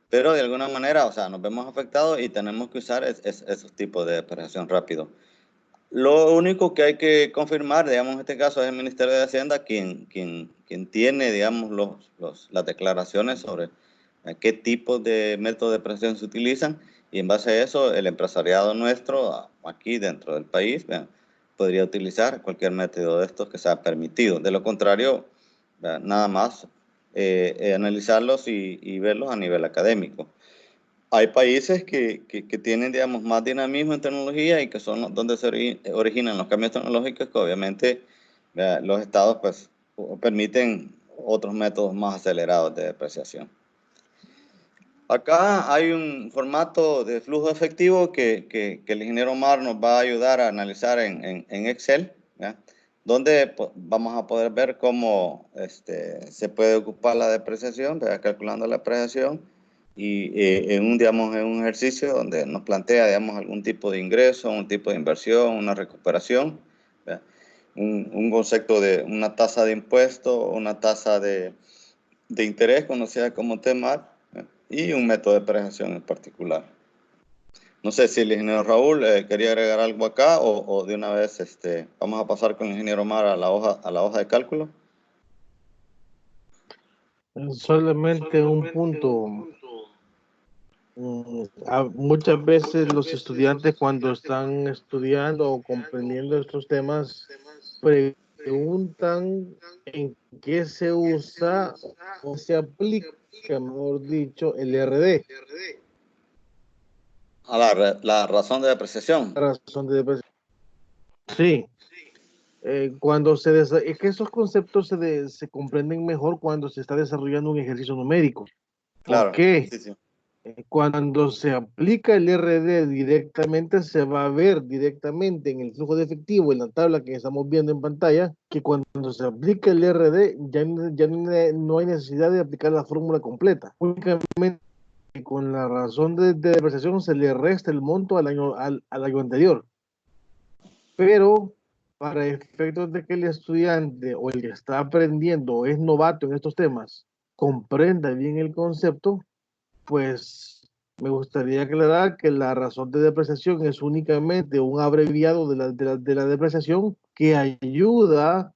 [SPEAKER 3] Pero de alguna manera, o sea, nos vemos afectados y tenemos que usar esos tipos de depreciación rápido. Lo único que hay que confirmar, digamos, en este caso es el Ministerio de Hacienda quien tiene, digamos, las declaraciones sobre qué tipo de métodos de presión se utilizan y en base a eso el empresariado nuestro aquí dentro del país podría utilizar cualquier método de estos que sea permitido. De lo contrario, nada más analizarlos y verlos a nivel académico. Hay países que tienen, digamos, más dinamismo en tecnología y que son donde se originan los cambios tecnológicos que obviamente los estados pues permiten otros métodos más acelerados de depreciación. Acá hay un formato de flujo efectivo que el ingeniero Omar nos va a ayudar a analizar en Excel, ¿ya? Donde vamos a poder ver cómo se puede ocupar la depreciación, ¿verdad? Calculando la depreciación y digamos, en un ejercicio donde nos plantea, digamos, algún tipo de ingreso, un tipo de inversión, una recuperación, ¿verdad? Un concepto de una tasa de impuesto, una tasa de interés conocida como TMAR, y un método de depreciación en particular. No sé si el ingeniero Raúl quería agregar algo acá o de una vez vamos a pasar con el ingeniero Omar a la hoja de cálculo.
[SPEAKER 1] Solamente un punto. Muchas veces los estudiantes cuando están estudiando o comprendiendo estos temas preguntan en qué se usa o se aplica, mejor dicho, el RD.
[SPEAKER 3] A la razón de depreciación.
[SPEAKER 1] La razón de depreciación. Sí. Es que esos conceptos se comprenden mejor cuando se está desarrollando un ejercicio numérico.
[SPEAKER 3] Claro.
[SPEAKER 1] ¿Por qué?
[SPEAKER 3] Sí, sí.
[SPEAKER 1] Cuando se aplica el RD directamente, se va a ver directamente en el flujo de efectivo, en la tabla que estamos viendo en pantalla, que cuando se aplica el RD ya no hay necesidad de aplicar la fórmula completa. Únicamente con la razón de depreciación se le resta el monto al año anterior. Pero para efectos de que el estudiante o el que está aprendiendo o es novato en estos temas comprenda bien el concepto, pues me gustaría aclarar que la razón de depreciación es únicamente un abreviado de la depreciación que ayuda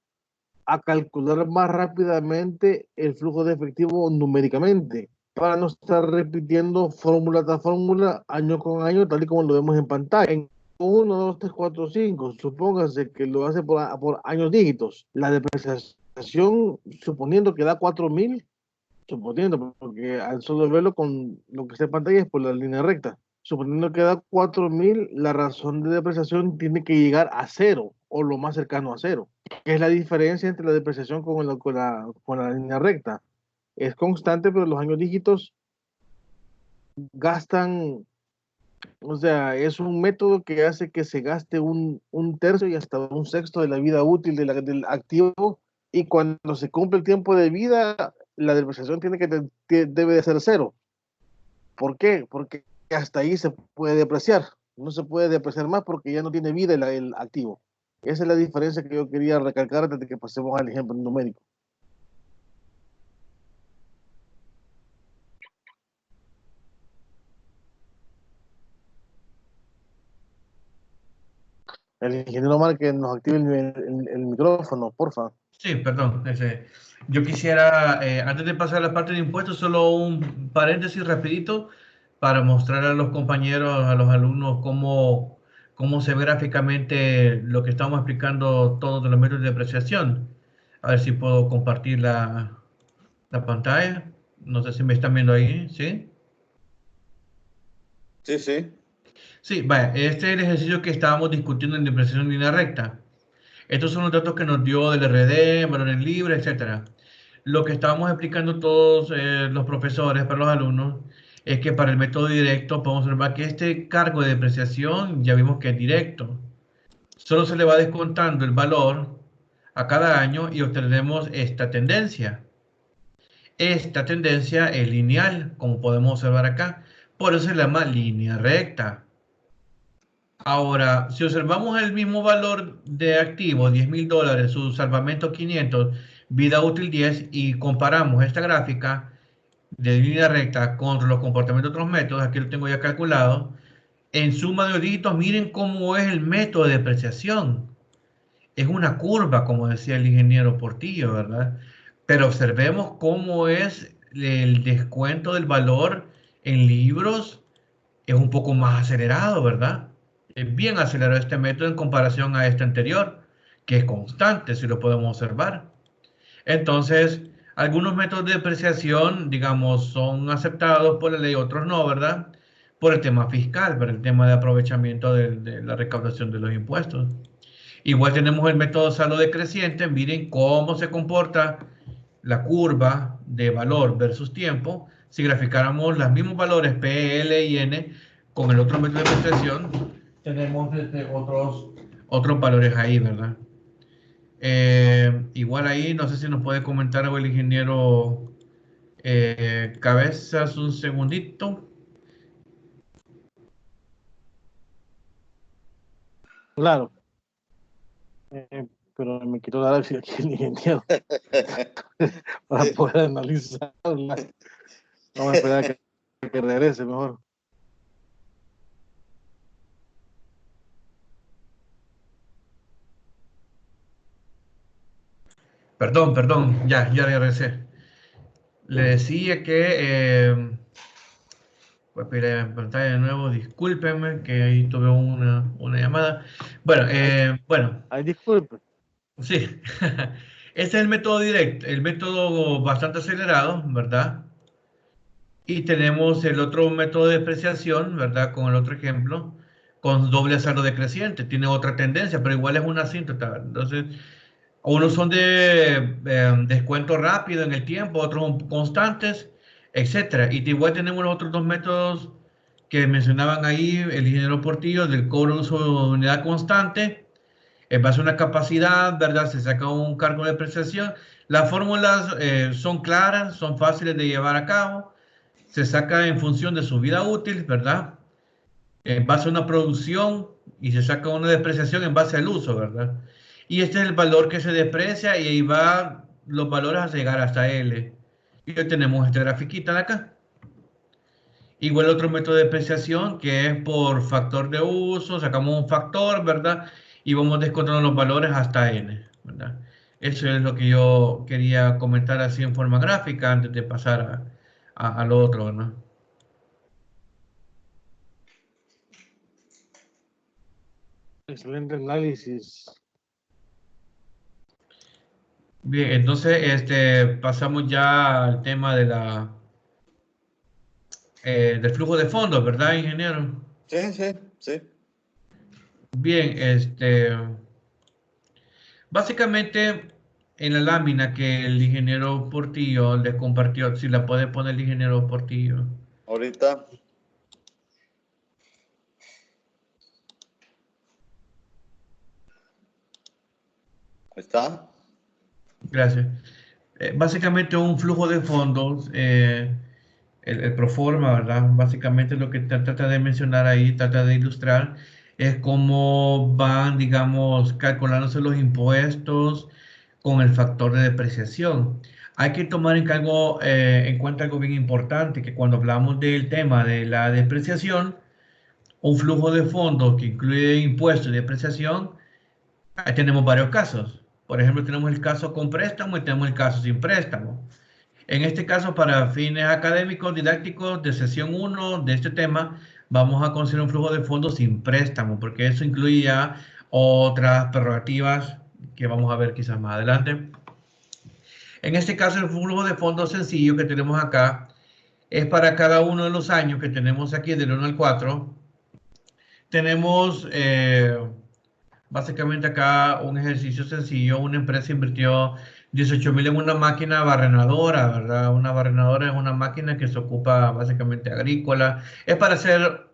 [SPEAKER 1] a calcular más rápidamente el flujo de efectivo numéricamente, para no estar repitiendo fórmula tras fórmula, año con año, tal y como lo vemos en pantalla. En 1, 2, 3, 4, 5, supóngase que lo hace por años dígitos. La depreciación, suponiendo que da 4.000, suponiendo, porque al solo verlo con lo que está en pantalla es por la línea recta. Suponiendo que da 4.000, la razón de depreciación tiene que llegar a cero o lo más cercano a cero. ¿Qué es la diferencia entre la depreciación con la línea recta? Es constante, pero los años dígitos gastan, o sea, es un método que hace que se gaste un tercio y hasta un sexto de la vida útil del activo y cuando se cumple el tiempo de vida, la depreciación debe de ser cero. ¿Por qué? Porque hasta ahí se puede depreciar. No se puede depreciar más porque ya no tiene vida el activo. Esa es la diferencia que yo quería recalcar antes de que pasemos al ejemplo numérico. El ingeniero Mar que nos active el micrófono, porfa.
[SPEAKER 2] Sí, perdón. Yo quisiera, antes de pasar a la parte de impuestos, solo un paréntesis rapidito para mostrar a los compañeros, a los alumnos, cómo se ve gráficamente lo que estamos explicando todos de los métodos de depreciación. A ver si puedo compartir la pantalla. No sé si me están viendo ahí, ¿sí?
[SPEAKER 3] Sí, sí.
[SPEAKER 2] Sí, vaya, este es el ejercicio que estábamos discutiendo en depreciación en línea recta. Estos son los datos que nos dio del RD, valores libres, etcétera. Lo que estábamos explicando todos los profesores para los alumnos es que para el método directo podemos observar que este cargo de depreciación ya vimos que es directo. Solo se le va descontando el valor a cada año y obtenemos esta tendencia. Esta tendencia es lineal, como podemos observar acá. Por eso se llama línea recta. Ahora, si observamos el mismo valor de activo, $10,000, su salvamento 500, vida útil 10, y comparamos esta gráfica de línea recta contra los comportamientos de otros métodos, aquí lo tengo ya calculado, en suma de dígitos, miren cómo es el método de depreciación. Es una curva, como decía el ingeniero Portillo, ¿verdad? Pero observemos cómo es el descuento del valor en libros, es un poco más acelerado, ¿verdad? Es bien acelerado este método en comparación a este anterior, que es constante, si lo podemos observar. Entonces, algunos métodos de depreciación, digamos, son aceptados por la ley, otros no, ¿verdad? Por el tema fiscal, por el tema de aprovechamiento de la recaudación de los impuestos. Igual tenemos el método saldo decreciente. Miren cómo se comporta la curva de valor versus tiempo. Si graficáramos los mismos valores P, L y N con el otro método de depreciación, tenemos otros valores ahí, ¿verdad? Igual ahí, no sé si nos puede comentar algo el ingeniero Cabezas, un segundito.
[SPEAKER 1] Claro. Pero me quiero dar aquí el ingeniero para poder analizarla. Vamos a esperar que regrese mejor.
[SPEAKER 2] Perdón, ya regresé. Le decía que voy a pedir en pantalla de nuevo, discúlpenme que ahí tuve una llamada. Bueno,
[SPEAKER 1] Ay, disculpe.
[SPEAKER 2] sí. Este es el método directo, el método bastante acelerado, ¿verdad? Y tenemos el otro método de depreciación, ¿verdad? Con el otro ejemplo, con doble saldo decreciente. Tiene otra tendencia, pero igual es una asíntota. Entonces, unos son de descuento rápido en el tiempo, otros son constantes, etcétera. Y igual tenemos los otros dos métodos que mencionaban ahí el ingeniero Portillo, del cobro de uso de unidad constante, en base a una capacidad, ¿verdad? Se saca un cargo de depreciación. Las fórmulas son claras, son fáciles de llevar a cabo. Se saca en función de su vida útil, ¿verdad? En base a una producción y se saca una depreciación en base al uso, ¿verdad? Y este es el valor que se deprecia y ahí va los valores a llegar hasta L. Y hoy tenemos este grafiquita de acá. Igual otro método de depreciación que es por factor de uso, sacamos un factor, ¿verdad? Y vamos descontando los valores hasta N, ¿verdad? Eso es lo que yo quería comentar así en forma gráfica antes de pasar a lo otro, ¿no?
[SPEAKER 1] Excelente análisis.
[SPEAKER 2] Bien, entonces pasamos ya al tema del flujo de fondos, ¿verdad, ingeniero?
[SPEAKER 3] Sí, sí, sí.
[SPEAKER 2] Bien, básicamente en la lámina que el ingeniero Portillo les compartió, si la puede poner el ingeniero Portillo.
[SPEAKER 3] Ahorita. ¿Está?
[SPEAKER 2] Gracias. Básicamente un flujo de fondos, el proforma, ¿verdad? Básicamente lo que trata de mencionar ahí, trata de ilustrar, es cómo van, digamos, calculándose los impuestos con el factor de depreciación. Hay que tomar en cuenta algo bien importante, que cuando hablamos del tema de la depreciación, un flujo de fondos que incluye impuestos y depreciación, ahí tenemos varios casos. Por ejemplo, tenemos el caso con préstamo y tenemos el caso sin préstamo. En este caso, para fines académicos, didácticos de sesión 1 de este tema, vamos a considerar un flujo de fondos sin préstamo, porque eso incluye ya otras prerrogativas que vamos a ver quizás más adelante. En este caso, el flujo de fondos sencillo que tenemos acá es para cada uno de los años que tenemos aquí, del 1 al 4. Tenemos básicamente acá un ejercicio sencillo. Una empresa invirtió 18,000 en una máquina barrenadora, ¿verdad? Una barrenadora es una máquina que se ocupa básicamente agrícola. Es para hacer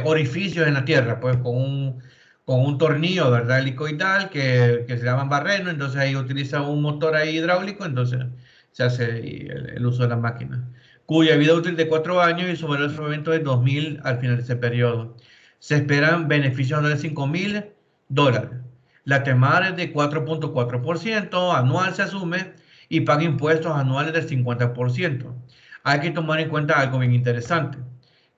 [SPEAKER 2] orificios en la tierra, pues con un tornillo, ¿verdad? Helicoidal que se llaman barreno. Entonces ahí utiliza un motor ahí hidráulico, entonces se hace el uso de la máquina. Cuya vida útil de 4 años y su valor de fomento de 2,000 al final de ese periodo. Se esperan beneficios de 5,000 dólares. La TEMAR es de 4.4% anual se asume y paga impuestos anuales del 50%. Hay que tomar en cuenta algo bien interesante,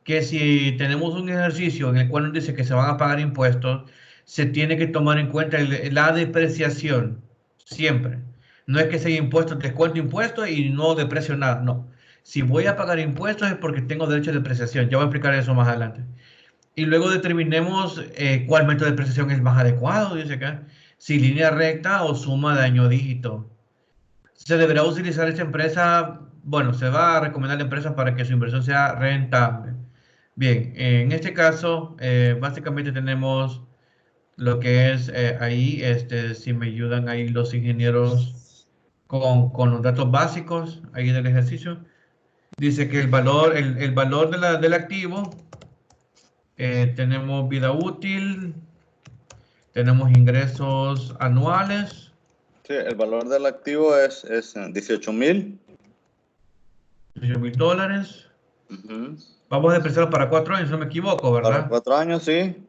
[SPEAKER 2] que si tenemos un ejercicio en el cual nos dice que se van a pagar impuestos, se tiene que tomar en cuenta la depreciación, siempre. No es que sea impuesto, descuento impuestos y no deprecio nada, no. Si voy a pagar impuestos es porque tengo derecho a depreciación. Ya voy a explicar eso más adelante. Y luego determinemos cuál método de depreciación es más adecuado, dice acá. Si línea recta o suma de año dígito. Se deberá utilizar esta empresa, bueno, se va a recomendar la empresa para que su inversión sea rentable. Bien, en este caso, básicamente tenemos lo que es ahí, si me ayudan ahí los ingenieros con los datos básicos ahí del ejercicio. Dice que el valor del activo, tenemos vida útil, tenemos ingresos anuales.
[SPEAKER 3] Sí, el valor del activo es 18,000.
[SPEAKER 2] 18,000 dólares.
[SPEAKER 3] Uh-huh.
[SPEAKER 2] Vamos a depreciarlo para 4 años, no me equivoco, ¿verdad?
[SPEAKER 3] Para 4 años, sí.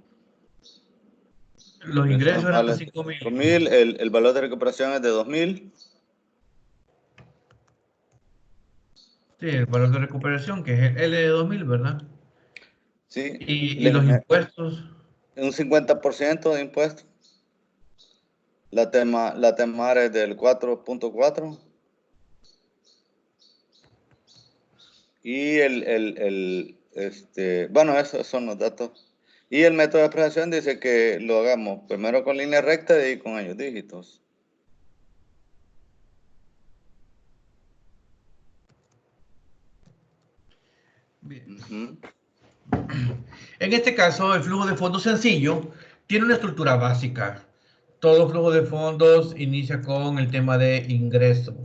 [SPEAKER 2] Los ingresos eran de 5,000.
[SPEAKER 3] El valor de recuperación es de 2,000.
[SPEAKER 2] Sí, el valor de recuperación, que es el L de 2,000, ¿verdad?
[SPEAKER 3] Sí.
[SPEAKER 2] Y los impuestos.
[SPEAKER 3] Un 50% de impuestos. La TEMAR es del 4.4. Y bueno, esos son los datos. Y el método de depreciación dice que lo hagamos primero con línea recta y con años dígitos.
[SPEAKER 2] Bien.
[SPEAKER 3] Uh-huh.
[SPEAKER 2] En este caso, el flujo de fondos sencillo tiene una estructura básica. Todo flujo de fondos inicia con el tema de ingresos.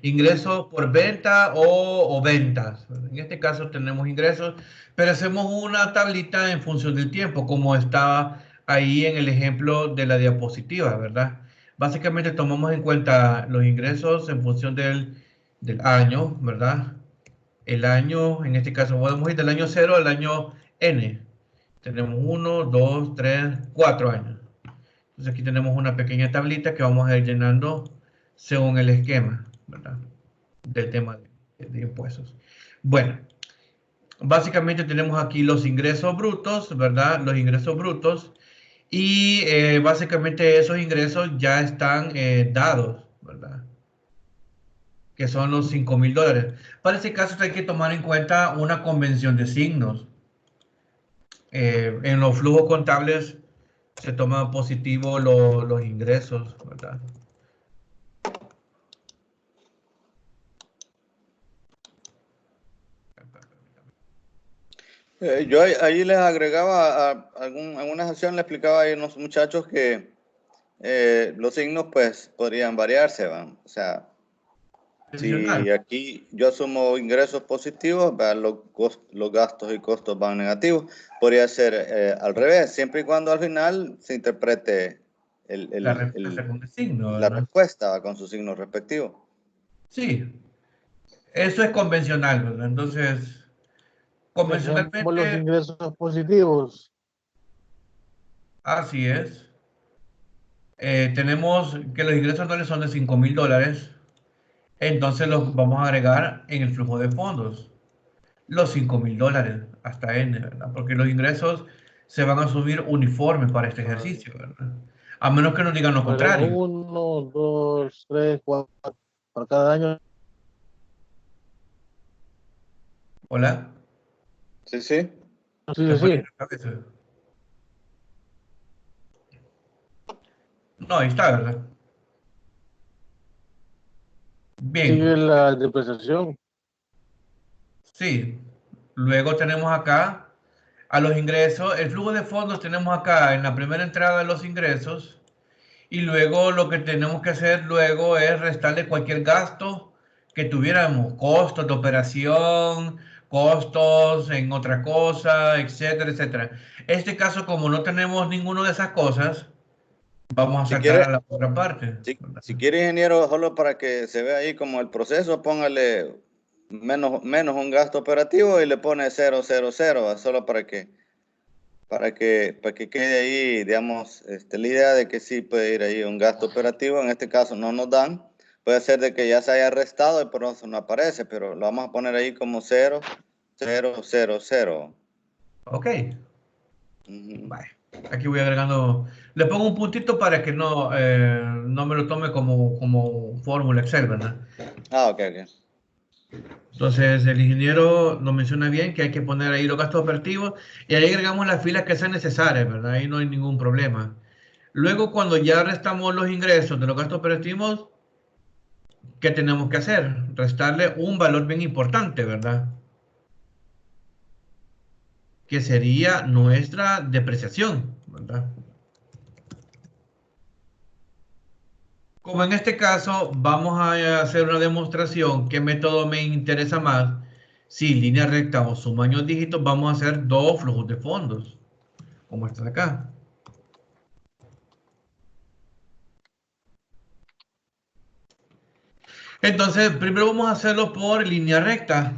[SPEAKER 2] Ingresos por venta o ventas. En este caso tenemos ingresos, pero hacemos una tablita en función del tiempo, como estaba ahí en el ejemplo de la diapositiva, ¿verdad? Básicamente tomamos en cuenta los ingresos en función del año, ¿verdad? El año, en este caso, podemos ir del año 0 al año N. Tenemos 1, 2, 3, 4 años. Entonces aquí tenemos una pequeña tablita que vamos a ir llenando según el esquema, ¿verdad? Del tema de impuestos. Bueno, básicamente tenemos aquí los ingresos brutos, ¿verdad? Los ingresos brutos. Y básicamente esos ingresos ya están dados, ¿verdad? Que son los 5,000 dólares. Para ese caso hay que tomar en cuenta una convención de signos. En los flujos contables se toman positivo los ingresos, ¿verdad?
[SPEAKER 3] Yo ahí les agregaba algunas acciones, le explicaba a unos muchachos que los signos pues podrían variarse, ¿van? O sea, si aquí yo asumo ingresos positivos, los gastos y costos van negativos. Podría ser al revés, siempre y cuando al final se interprete
[SPEAKER 2] la respuesta con el signo,
[SPEAKER 3] la
[SPEAKER 2] ¿verdad?
[SPEAKER 3] respuesta va con su signo respectivo.
[SPEAKER 2] Sí, eso es convencional, ¿verdad? Entonces,
[SPEAKER 1] Dejemos los
[SPEAKER 2] convencionalmente,
[SPEAKER 1] ingresos positivos.
[SPEAKER 2] así es. Tenemos que los ingresos anuales son de $5,000, entonces los vamos a agregar en el flujo de fondos. Los $5,000 hasta N, ¿verdad? Porque los ingresos se van a subir uniformes para este ejercicio, ¿verdad? A menos que nos digan lo contrario.
[SPEAKER 1] 1, 2, 3, 4. Para cada año.
[SPEAKER 2] ¿Hola?
[SPEAKER 3] Sí, sí.
[SPEAKER 1] Sí, sí.
[SPEAKER 2] No, ahí está, ¿verdad? Bien,
[SPEAKER 1] Sigue la depreciación.
[SPEAKER 2] sí. Luego tenemos acá a los ingresos. El flujo de fondos tenemos acá en la primera entrada de los ingresos. Y luego lo que tenemos que hacer luego es restarle cualquier gasto que tuviéramos, costos de operación, costos en otra cosa, etcétera, etcétera. En este caso, como no tenemos ninguno de esas cosas, vamos a
[SPEAKER 3] Si
[SPEAKER 2] saltar
[SPEAKER 3] quiere,
[SPEAKER 2] a la otra parte.
[SPEAKER 3] si quiere, ingeniero, solo para que se vea ahí como el proceso, póngale menos un gasto operativo y le pone 000, solo para que quede ahí, digamos, la idea de que sí puede ir ahí un gasto operativo. En este caso no nos dan. Puede ser de que ya se haya restado y por eso no aparece, pero lo vamos a poner ahí como 0, 0, 0, 0.
[SPEAKER 2] Ok. Vale. Aquí voy agregando, le pongo un puntito para que no me lo tome como fórmula Excel, ¿verdad?
[SPEAKER 3] Ah, ok, ok.
[SPEAKER 2] Entonces el ingeniero nos menciona bien que hay que poner ahí los gastos operativos y ahí agregamos las filas que sean necesarias, ¿verdad? Ahí no hay ningún problema. Luego, cuando ya restamos los ingresos de los gastos operativos, ¿qué tenemos que hacer? Restarle un valor bien importante, ¿verdad? Que sería nuestra depreciación, ¿verdad? Como en este caso vamos a hacer una demostración, ¿qué método me interesa más? Si línea recta o suma años dígitos, vamos a hacer dos flujos de fondos, como este de acá. Entonces, primero vamos a hacerlo por línea recta.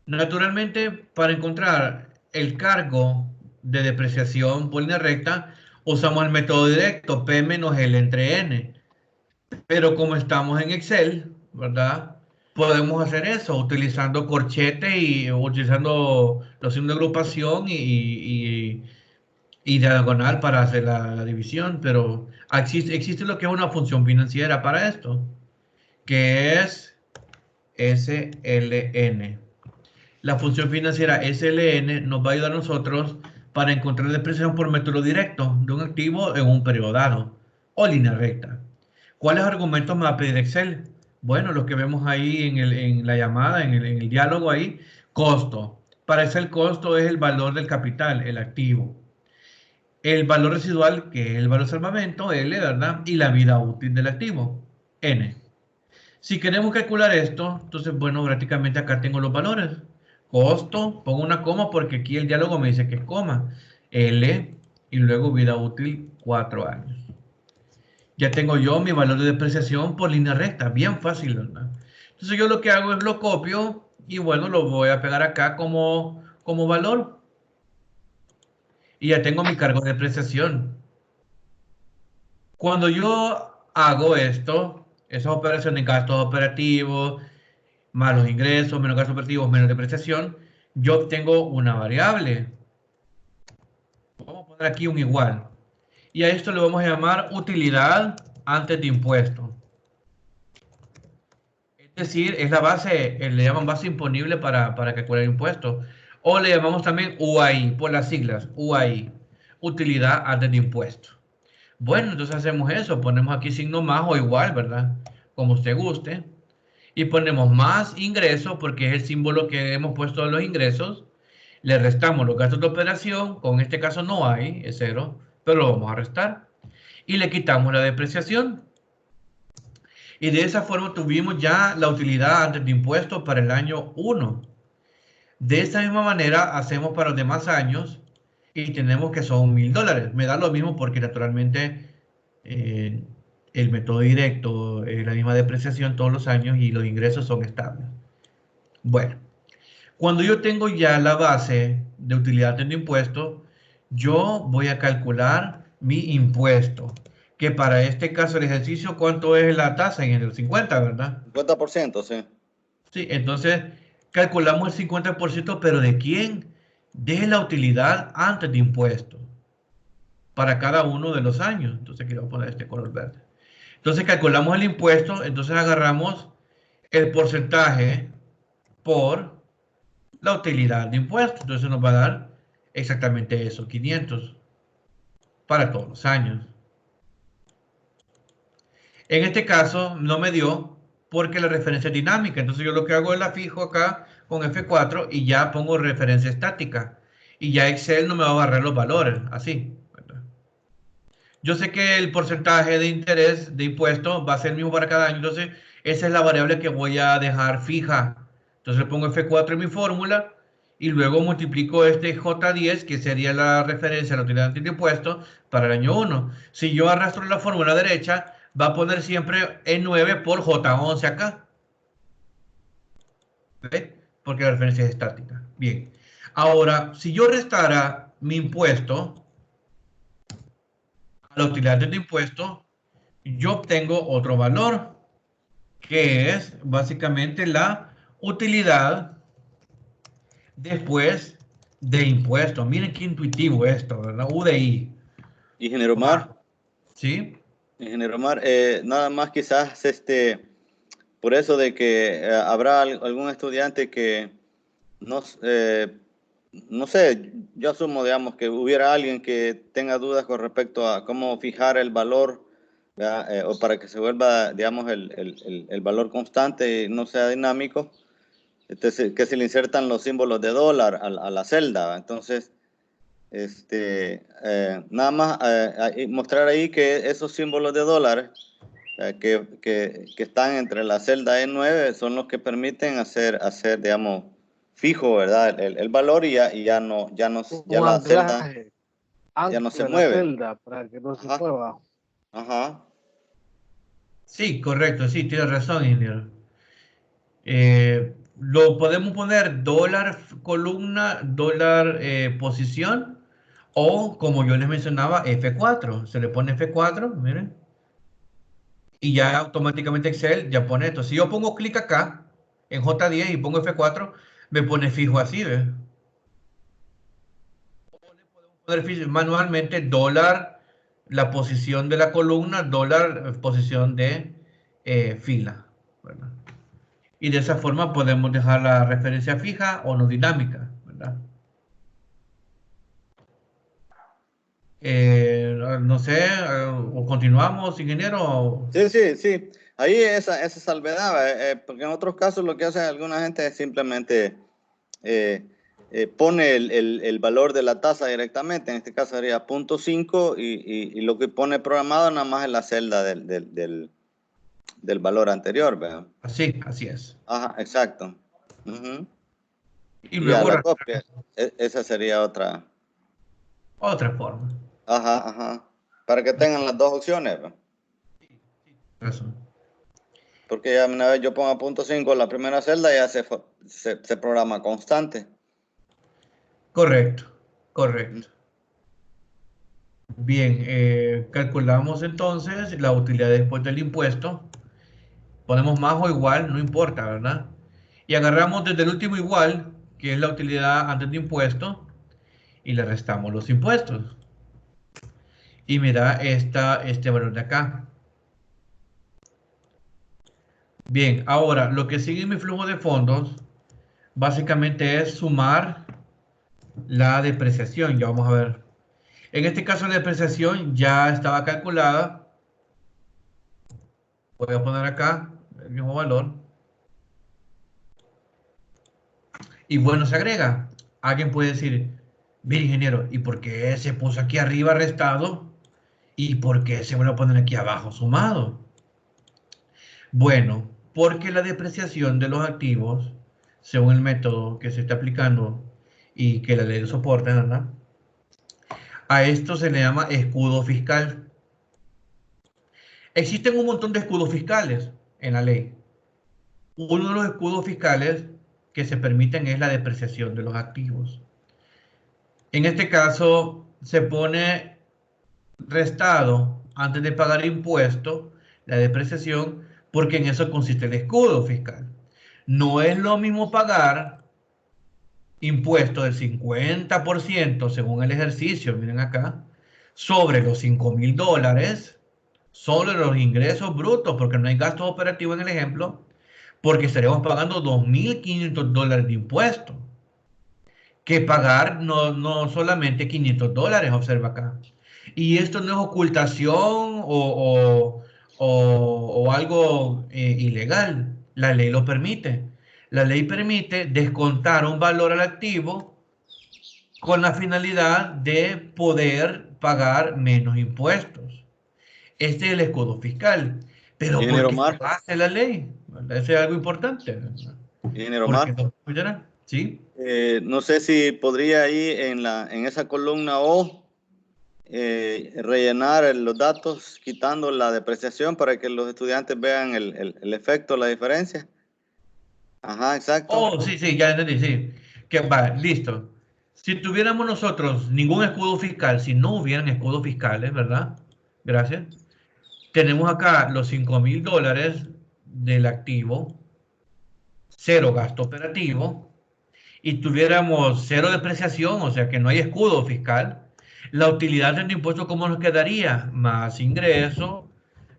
[SPEAKER 2] Naturalmente, para encontrar el cargo de depreciación por línea recta, usamos el método directo, P menos L entre N. Pero como estamos en Excel, ¿verdad? Podemos hacer eso utilizando corchete y utilizando los signos de agrupación y diagonal para hacer la división. Pero existe lo que es una función financiera para esto, que es SLN. La función financiera SLN nos va a ayudar a nosotros para encontrar la depreciación por método directo de un activo en un periodo dado o línea recta. ¿Cuáles argumentos me va a pedir Excel? Bueno, lo que vemos ahí en la llamada, en el diálogo ahí, costo. Para eso el costo es el valor del capital, el activo. El valor residual, que es el valor de salvamento, L, ¿verdad? Y la vida útil del activo, N. Si queremos calcular esto, entonces, bueno, prácticamente acá tengo los valores. Costo, pongo una coma porque aquí el diálogo me dice que es coma. L y luego vida útil 4 años. Ya tengo yo mi valor de depreciación por línea recta, bien fácil, ¿verdad? Entonces yo lo que hago es lo copio y bueno, lo voy a pegar acá como valor. Y ya tengo mi cargo de depreciación. Cuando yo hago esto, esas operaciones, gastos operativos, más los ingresos, menos gastos operativos, menos depreciación, yo obtengo una variable. Vamos a poner aquí un igual. Y a esto le vamos a llamar utilidad antes de impuesto. Es decir, es la base, le llaman base imponible para calcular el impuesto. O le llamamos también UAI, por las siglas, UAI, utilidad antes de impuesto. Bueno, entonces hacemos eso, ponemos aquí signo más o igual, ¿verdad? Como usted guste. Y ponemos más ingresos, porque es el símbolo que hemos puesto de los ingresos. Le restamos los gastos de operación, con este caso no hay, es 0, pero lo vamos a restar. Y le quitamos la depreciación. Y de esa forma tuvimos ya la utilidad antes de impuestos para el año 1. De esta misma manera hacemos para los demás años y tenemos que son $1000. Me da lo mismo porque naturalmente el método directo es la misma depreciación todos los años y los ingresos son estables. Bueno, cuando yo tengo ya la base de utilidad de impuesto, yo voy a calcular mi impuesto, que para este caso el ejercicio, ¿cuánto es la tasa? En el 50, ¿verdad?
[SPEAKER 3] 50%, sí.
[SPEAKER 2] Sí, entonces calculamos el 50%, pero ¿de quién? De la utilidad antes de impuesto, para cada uno de los años. Entonces aquí voy a poner este color verde. Entonces calculamos el impuesto, entonces agarramos el porcentaje por la utilidad de impuesto. Entonces nos va a dar exactamente eso, 500 para todos los años. En este caso no me dio porque la referencia es dinámica. Entonces yo lo que hago es la fijo acá con F4 y ya pongo referencia estática. Y ya Excel no me va a barrer los valores, así. Yo sé que el porcentaje de interés de impuesto va a ser el mismo para cada año. Entonces esa es la variable que voy a dejar fija. Entonces le pongo F4 en mi fórmula y luego multiplico este J10, que sería la referencia a la utilidad de impuesto para el año 1. Si yo arrastro la fórmula derecha, va a poner siempre E9 por J11 acá. ¿Ve? Porque la referencia es estática. Bien. Ahora, si yo restara mi impuesto a la utilidad de impuesto, yo obtengo otro valor, que es básicamente la utilidad después de impuestos. Miren qué intuitivo esto, ¿verdad? UDI.
[SPEAKER 3] Ingeniero Omar,
[SPEAKER 2] ¿Sí?
[SPEAKER 3] Ingeniero Omar, nada más quizás por eso de que habrá algún estudiante que no, no sé, yo asumo, digamos, que hubiera alguien que tenga dudas con respecto a cómo fijar el valor, o para que se vuelva, digamos, el valor constante y no sea dinámico, entonces, que se le insertan los símbolos de dólar a la celda. Entonces, nada más mostrar ahí que esos símbolos de dólar que están entre la celda E9 son los que permiten hacer digamos, fijo, ¿verdad? El valor y ya no, ya la celda ya no se
[SPEAKER 1] ancla la
[SPEAKER 3] mueve.
[SPEAKER 1] celda para que no se
[SPEAKER 3] Ajá.
[SPEAKER 1] mueva.
[SPEAKER 3] Ajá.
[SPEAKER 2] Sí, correcto, sí, tienes razón, ingeniero. Lo podemos poner dólar columna, dólar posición, o como yo les mencionaba, F4. Se le pone F4, miren, y ya automáticamente Excel ya pone esto. Si yo pongo clic acá en J10 y pongo F4, me pone fijo así, ¿ves? Poner manualmente dólar, la posición de la columna, dólar, posición de fila, ¿verdad? Y de esa forma podemos dejar la referencia fija o no dinámica, ¿verdad? No sé, o continuamos, ingeniero.
[SPEAKER 3] Sí. Ahí esa salvedad, porque en otros casos lo que hace alguna gente es simplemente pone el valor de la tasa directamente. En este caso sería 0.5 y lo que pone programado nada más es la celda del valor anterior, ¿verdad?
[SPEAKER 2] Así es.
[SPEAKER 3] Ajá, exacto. Ujú.
[SPEAKER 2] Y
[SPEAKER 3] Y a
[SPEAKER 2] luego
[SPEAKER 3] la copia, esa sería otra.
[SPEAKER 2] otra forma.
[SPEAKER 3] Ajá. Para que tengan las dos opciones, ¿verdad?
[SPEAKER 2] Razón.
[SPEAKER 3] Porque ya una vez yo pongo 0.5 en la primera celda, ya se programa constante.
[SPEAKER 2] Correcto. Bien, calculamos entonces la utilidad después del impuesto. Ponemos más o igual, no importa, ¿verdad? Y agarramos desde el último igual, que es la utilidad antes de impuesto, y le restamos los impuestos. Y me da este valor de acá. Bien, ahora lo que sigue en mi flujo de fondos básicamente es sumar la depreciación. Ya vamos a ver. En este caso la depreciación ya estaba calculada. Voy a poner acá el mismo valor. Y bueno, se agrega. Alguien puede decir, bien ingeniero, ¿y por qué se puso aquí arriba restado? ¿Y por qué se vuelve a poner aquí abajo sumado? Bueno, porque la depreciación de los activos, según el método que se está aplicando y que la ley soporta, ¿verdad? A esto se le llama escudo fiscal. Existen un montón de escudos fiscales en la ley. Uno de los escudos fiscales que se permiten es la depreciación de los activos. En este caso, se pone restado antes de pagar impuesto la depreciación, porque en eso consiste el escudo fiscal. No es lo mismo pagar impuesto del 50% según el ejercicio, miren acá, sobre los $5,000, sobre los ingresos brutos, porque no hay gasto operativo en el ejemplo, porque estaremos pagando $2,500 de impuestos, que pagar no solamente $500, observa acá. Y esto no es ocultación o algo ilegal. La ley lo permite. La ley permite descontar un valor al activo con la finalidad de poder pagar menos impuestos. Este es el escudo fiscal. Pero ¿por
[SPEAKER 3] Ingeniero
[SPEAKER 2] qué
[SPEAKER 3] Omar,
[SPEAKER 2] lo hace la ley? Eso es algo importante.
[SPEAKER 3] ingeniero
[SPEAKER 2] ¿Por qué
[SPEAKER 3] Omar,
[SPEAKER 2] lo apoyará? ¿Sí?
[SPEAKER 3] no sé si podría ahí en esa columna O rellenar los datos quitando la depreciación para que los estudiantes vean el efecto, la diferencia. Ajá, exacto.
[SPEAKER 2] Oh, sí, sí, ya entendí, sí. Que va, listo. Si tuviéramos nosotros ningún escudo fiscal, si no hubieran escudos fiscales, ¿verdad? Gracias. Tenemos acá los $5,000 del activo, cero gasto operativo, y tuviéramos cero depreciación, o sea que no hay escudo fiscal, la utilidad del impuesto, ¿cómo nos quedaría? Más ingreso,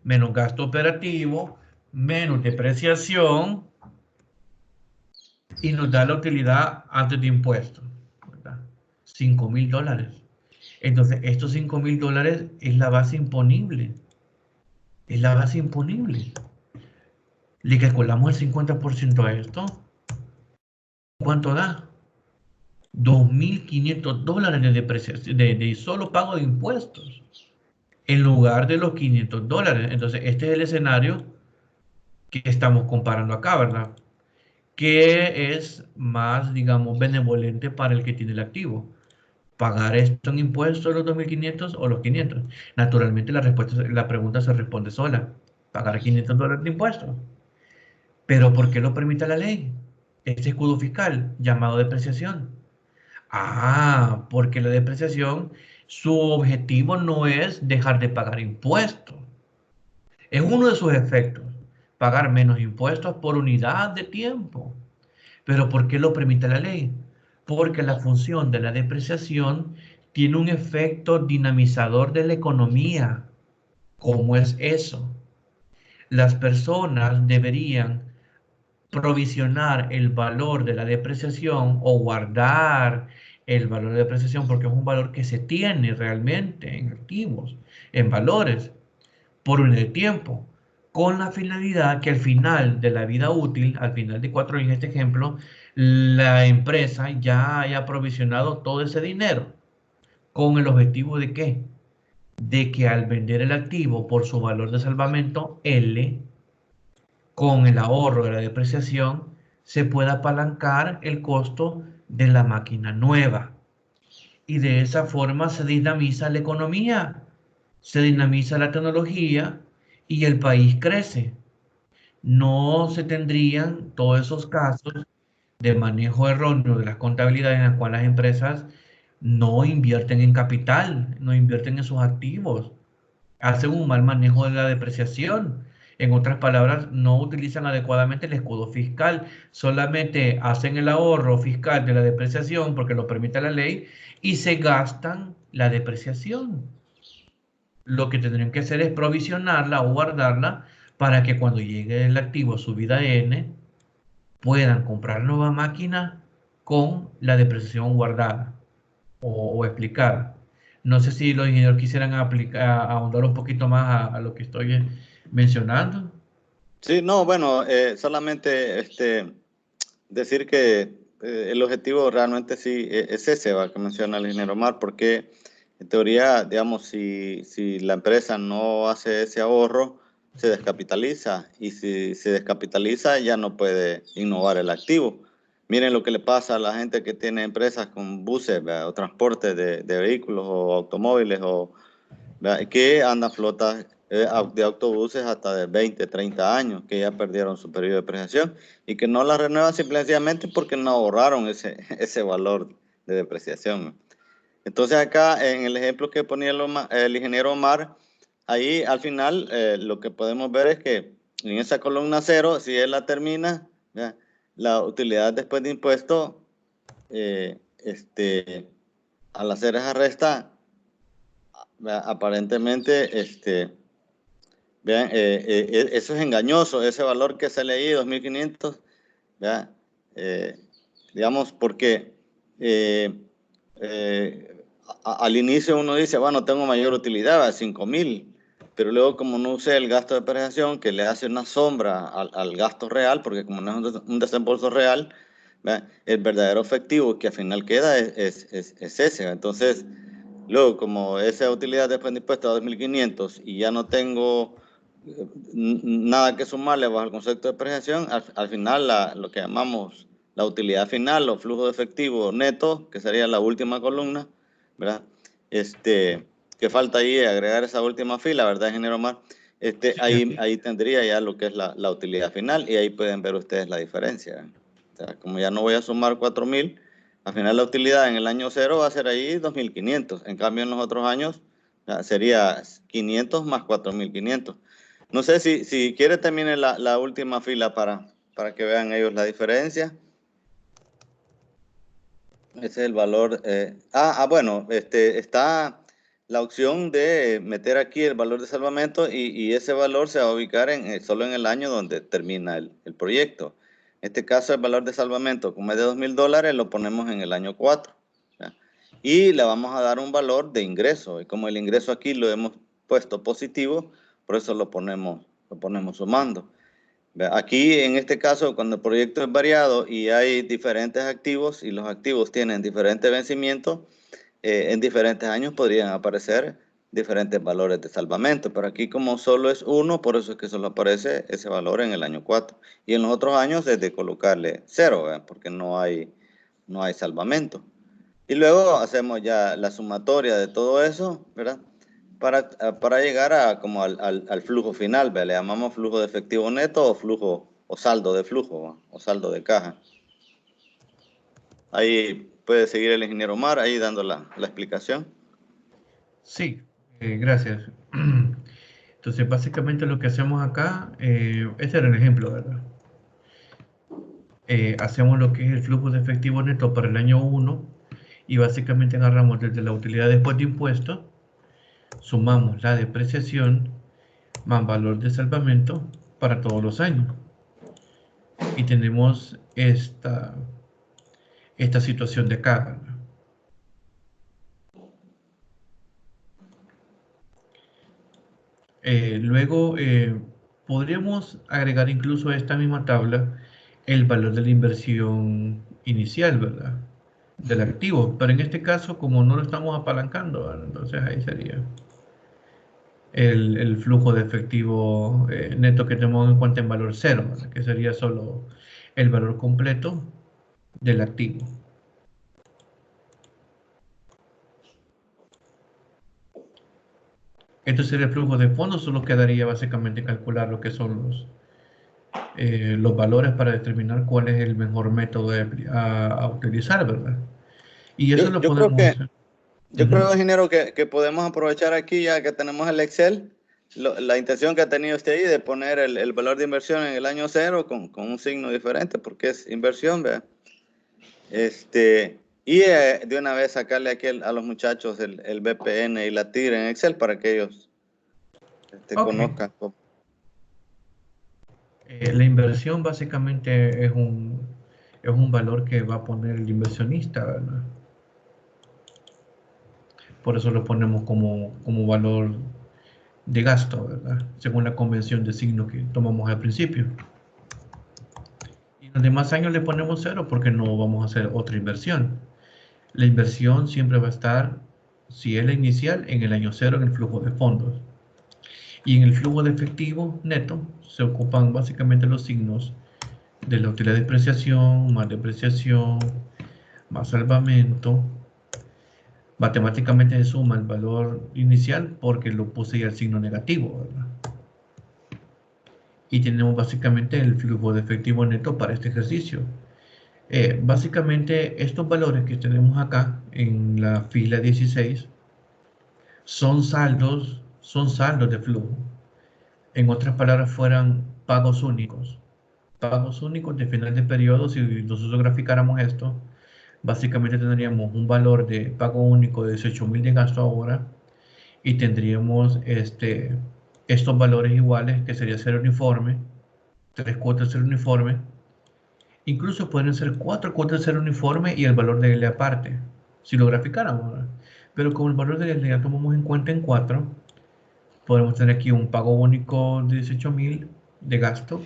[SPEAKER 2] menos gasto operativo, menos depreciación, y nos da la utilidad antes de impuestos, ¿verdad? $5,000. Entonces, estos $5,000 es la base imponible. Es la base imponible. Le calculamos el 50% a esto. ¿Cuánto da? $2,500 de depreciación, de solo pago de impuestos, en lugar de los $500. Entonces, este es el escenario que estamos comparando acá, ¿verdad? Que es más, digamos, benevolente para el que tiene el activo. ¿Pagar esto en impuestos, los 2,500 o los 500? Naturalmente la pregunta se responde sola. Pagar $500 de impuestos. ¿Pero por qué lo permite la ley? Este escudo fiscal llamado depreciación. Ah, porque la depreciación, su objetivo no es dejar de pagar impuestos. Es uno de sus efectos, pagar menos impuestos por unidad de tiempo. ¿Pero por qué lo permite la ley? Porque la función de la depreciación tiene un efecto dinamizador de la economía. ¿Cómo es eso? Las personas deberían provisionar el valor de la depreciación o guardar el valor de depreciación porque es un valor que se tiene realmente en activos, en valores, por un tiempo, con la finalidad que al final de la vida útil, al final de 4 años en este ejemplo, la empresa ya haya provisionado todo ese dinero. ¿Con el objetivo de qué? De que al vender el activo por su valor de salvamento L, con el ahorro de la depreciación, se pueda apalancar el costo de la máquina nueva. Y de esa forma se dinamiza la economía, se dinamiza la tecnología y el país crece. No se tendrían todos esos casos de manejo erróneo de las contabilidades en las cuales las empresas no invierten en capital, no invierten en sus activos, hacen un mal manejo de la depreciación. En otras palabras, no utilizan adecuadamente el escudo fiscal, solamente hacen el ahorro fiscal de la depreciación porque lo permite la ley y se gastan la depreciación. Lo que tendrían que hacer es provisionarla o guardarla para que cuando llegue el activo a su vida N, puedan comprar nueva máquina con la depreciación guardada o explicada. No sé si los ingenieros quisieran ahondar un poquito más a lo que estoy mencionando.
[SPEAKER 3] Sí, no, bueno, solamente decir que el objetivo realmente sí es ese, ¿va? Que menciona el ingeniero Omar, porque en teoría, digamos, si la empresa no hace ese ahorro, se descapitaliza, y si se descapitaliza ya no puede innovar el activo. Miren lo que le pasa a la gente que tiene empresas con buses, ¿verdad? O transporte de vehículos o automóviles, o, ¿verdad? Que andan flotas de autobuses hasta de 20, 30 años, que ya perdieron su periodo de depreciación y que no la renuevan simplemente porque no ahorraron ese valor de depreciación, ¿no? Entonces acá en el ejemplo que ponía el ingeniero Omar, ahí al final lo que podemos ver es que en esa columna 0, si él la termina, ¿verdad? La utilidad después de impuestos, al hacer esa resta, ¿verdad? Aparentemente, vean, eso es engañoso, ese valor que se leí, 2.500, ¿verdad? Digamos, porque al inicio uno dice, bueno, tengo mayor utilidad, a 5.000, pero luego como no usé el gasto de depreciación que le hace una sombra al gasto real, porque como no es un desembolso real, ¿verdad? El verdadero efectivo que al final queda es ese. Entonces, luego como esa utilidad después de impuestos a 2.500 y ya no tengo nada que sumarle bajo el concepto de depreciación, al final lo que llamamos la utilidad final o flujo de efectivo neto, que sería la última columna, ¿verdad? Que falta ahí agregar esa última fila, ¿verdad, ingeniero Omar?
[SPEAKER 2] Sí,
[SPEAKER 3] Ahí tendría ya lo que es la utilidad final y ahí pueden ver ustedes la diferencia. O sea, como ya no voy a sumar 4.000, al final la utilidad en el año 0 va a ser ahí 2.500. En cambio, en los otros años sería 500 más 4.500. No sé si quiere termine la última fila para que vean ellos la diferencia. Ese es el valor. Bueno, está la opción de meter aquí el valor de salvamento y ese valor se va a ubicar solo en el año donde termina el proyecto. En este caso, el valor de salvamento, como es de $2.000, lo ponemos en el año 4. ¿Ya? Y le vamos a dar un valor de ingreso. Y como el ingreso aquí lo hemos puesto positivo, por eso lo ponemos sumando. Aquí, en este caso, cuando el proyecto es variado y hay diferentes activos y los activos tienen diferentes vencimientos, en diferentes años podrían aparecer diferentes valores de salvamento, pero aquí como solo es uno, por eso es que solo aparece ese valor en el año 4. Y en los otros años es de colocarle 0, ¿verdad? Porque no hay salvamento. Y luego hacemos ya la sumatoria de todo eso, ¿verdad? Para llegar al flujo final, ¿ve? Le llamamos flujo de efectivo neto o flujo o saldo de flujo, ¿va? O saldo de caja. Ahí puede seguir el ingeniero Omar ahí dando la explicación.
[SPEAKER 2] Sí, gracias. Entonces, básicamente lo que hacemos acá, este era el ejemplo, ¿verdad? Hacemos lo que es el flujo de efectivo neto para el año 1 y básicamente agarramos desde la utilidad después de impuestos, sumamos la depreciación más valor de salvamento para todos los años. Y tenemos esta situación de acá, ¿verdad? Luego podríamos agregar incluso a esta misma tabla el valor de la inversión inicial, ¿verdad? Del activo, pero en este caso como no lo estamos apalancando, ¿verdad? Entonces ahí sería el flujo de efectivo neto que tenemos en cuenta en valor 0, ¿verdad? Que sería solo el valor completo del activo. Entonces el flujo de fondos solo quedaría básicamente calcular lo que son los valores para determinar cuál es el mejor método a utilizar, ¿verdad? Y eso lo podemos hacer.
[SPEAKER 3] Yo creo, ingeniero, que podemos aprovechar aquí, ya que tenemos el Excel, la intención que ha tenido usted ahí de poner el valor de inversión en el año 0 con un signo diferente, porque es inversión, ¿verdad? Y de una vez sacarle aquí a los muchachos el BPN y la TIR en Excel para que ellos conozcan.
[SPEAKER 2] La inversión básicamente es un valor que va a poner el inversionista, ¿verdad? Por eso lo ponemos como valor de gasto, ¿verdad? Según la convención de signo que tomamos al principio. Y en los demás años le ponemos 0 porque no vamos a hacer otra inversión. La inversión siempre va a estar, si es la inicial, en el año 0 en el flujo de fondos. Y en el flujo de efectivo neto se ocupan básicamente los signos de la utilidad de depreciación, más salvamento. Matemáticamente se suma el valor inicial porque lo puse ya el signo negativo, ¿verdad? Y tenemos básicamente el flujo de efectivo neto para este ejercicio. Básicamente estos valores que tenemos acá en la fila 16 son saldos de flujo. En otras palabras, fueran pagos únicos. Pagos únicos de final de periodo. Si nosotros graficáramos esto, básicamente tendríamos un valor de pago único de 18.000 de gasto ahora y tendríamos estos valores iguales, que sería ser uniforme, 3 cuotas ser uniforme. Incluso pueden ser 4 cuotas ser uniforme y el valor de L aparte, si lo graficáramos, ¿verdad? Pero como el valor de L ya tomamos en cuenta en 4, podemos tener aquí un pago único de 18.000 de gasto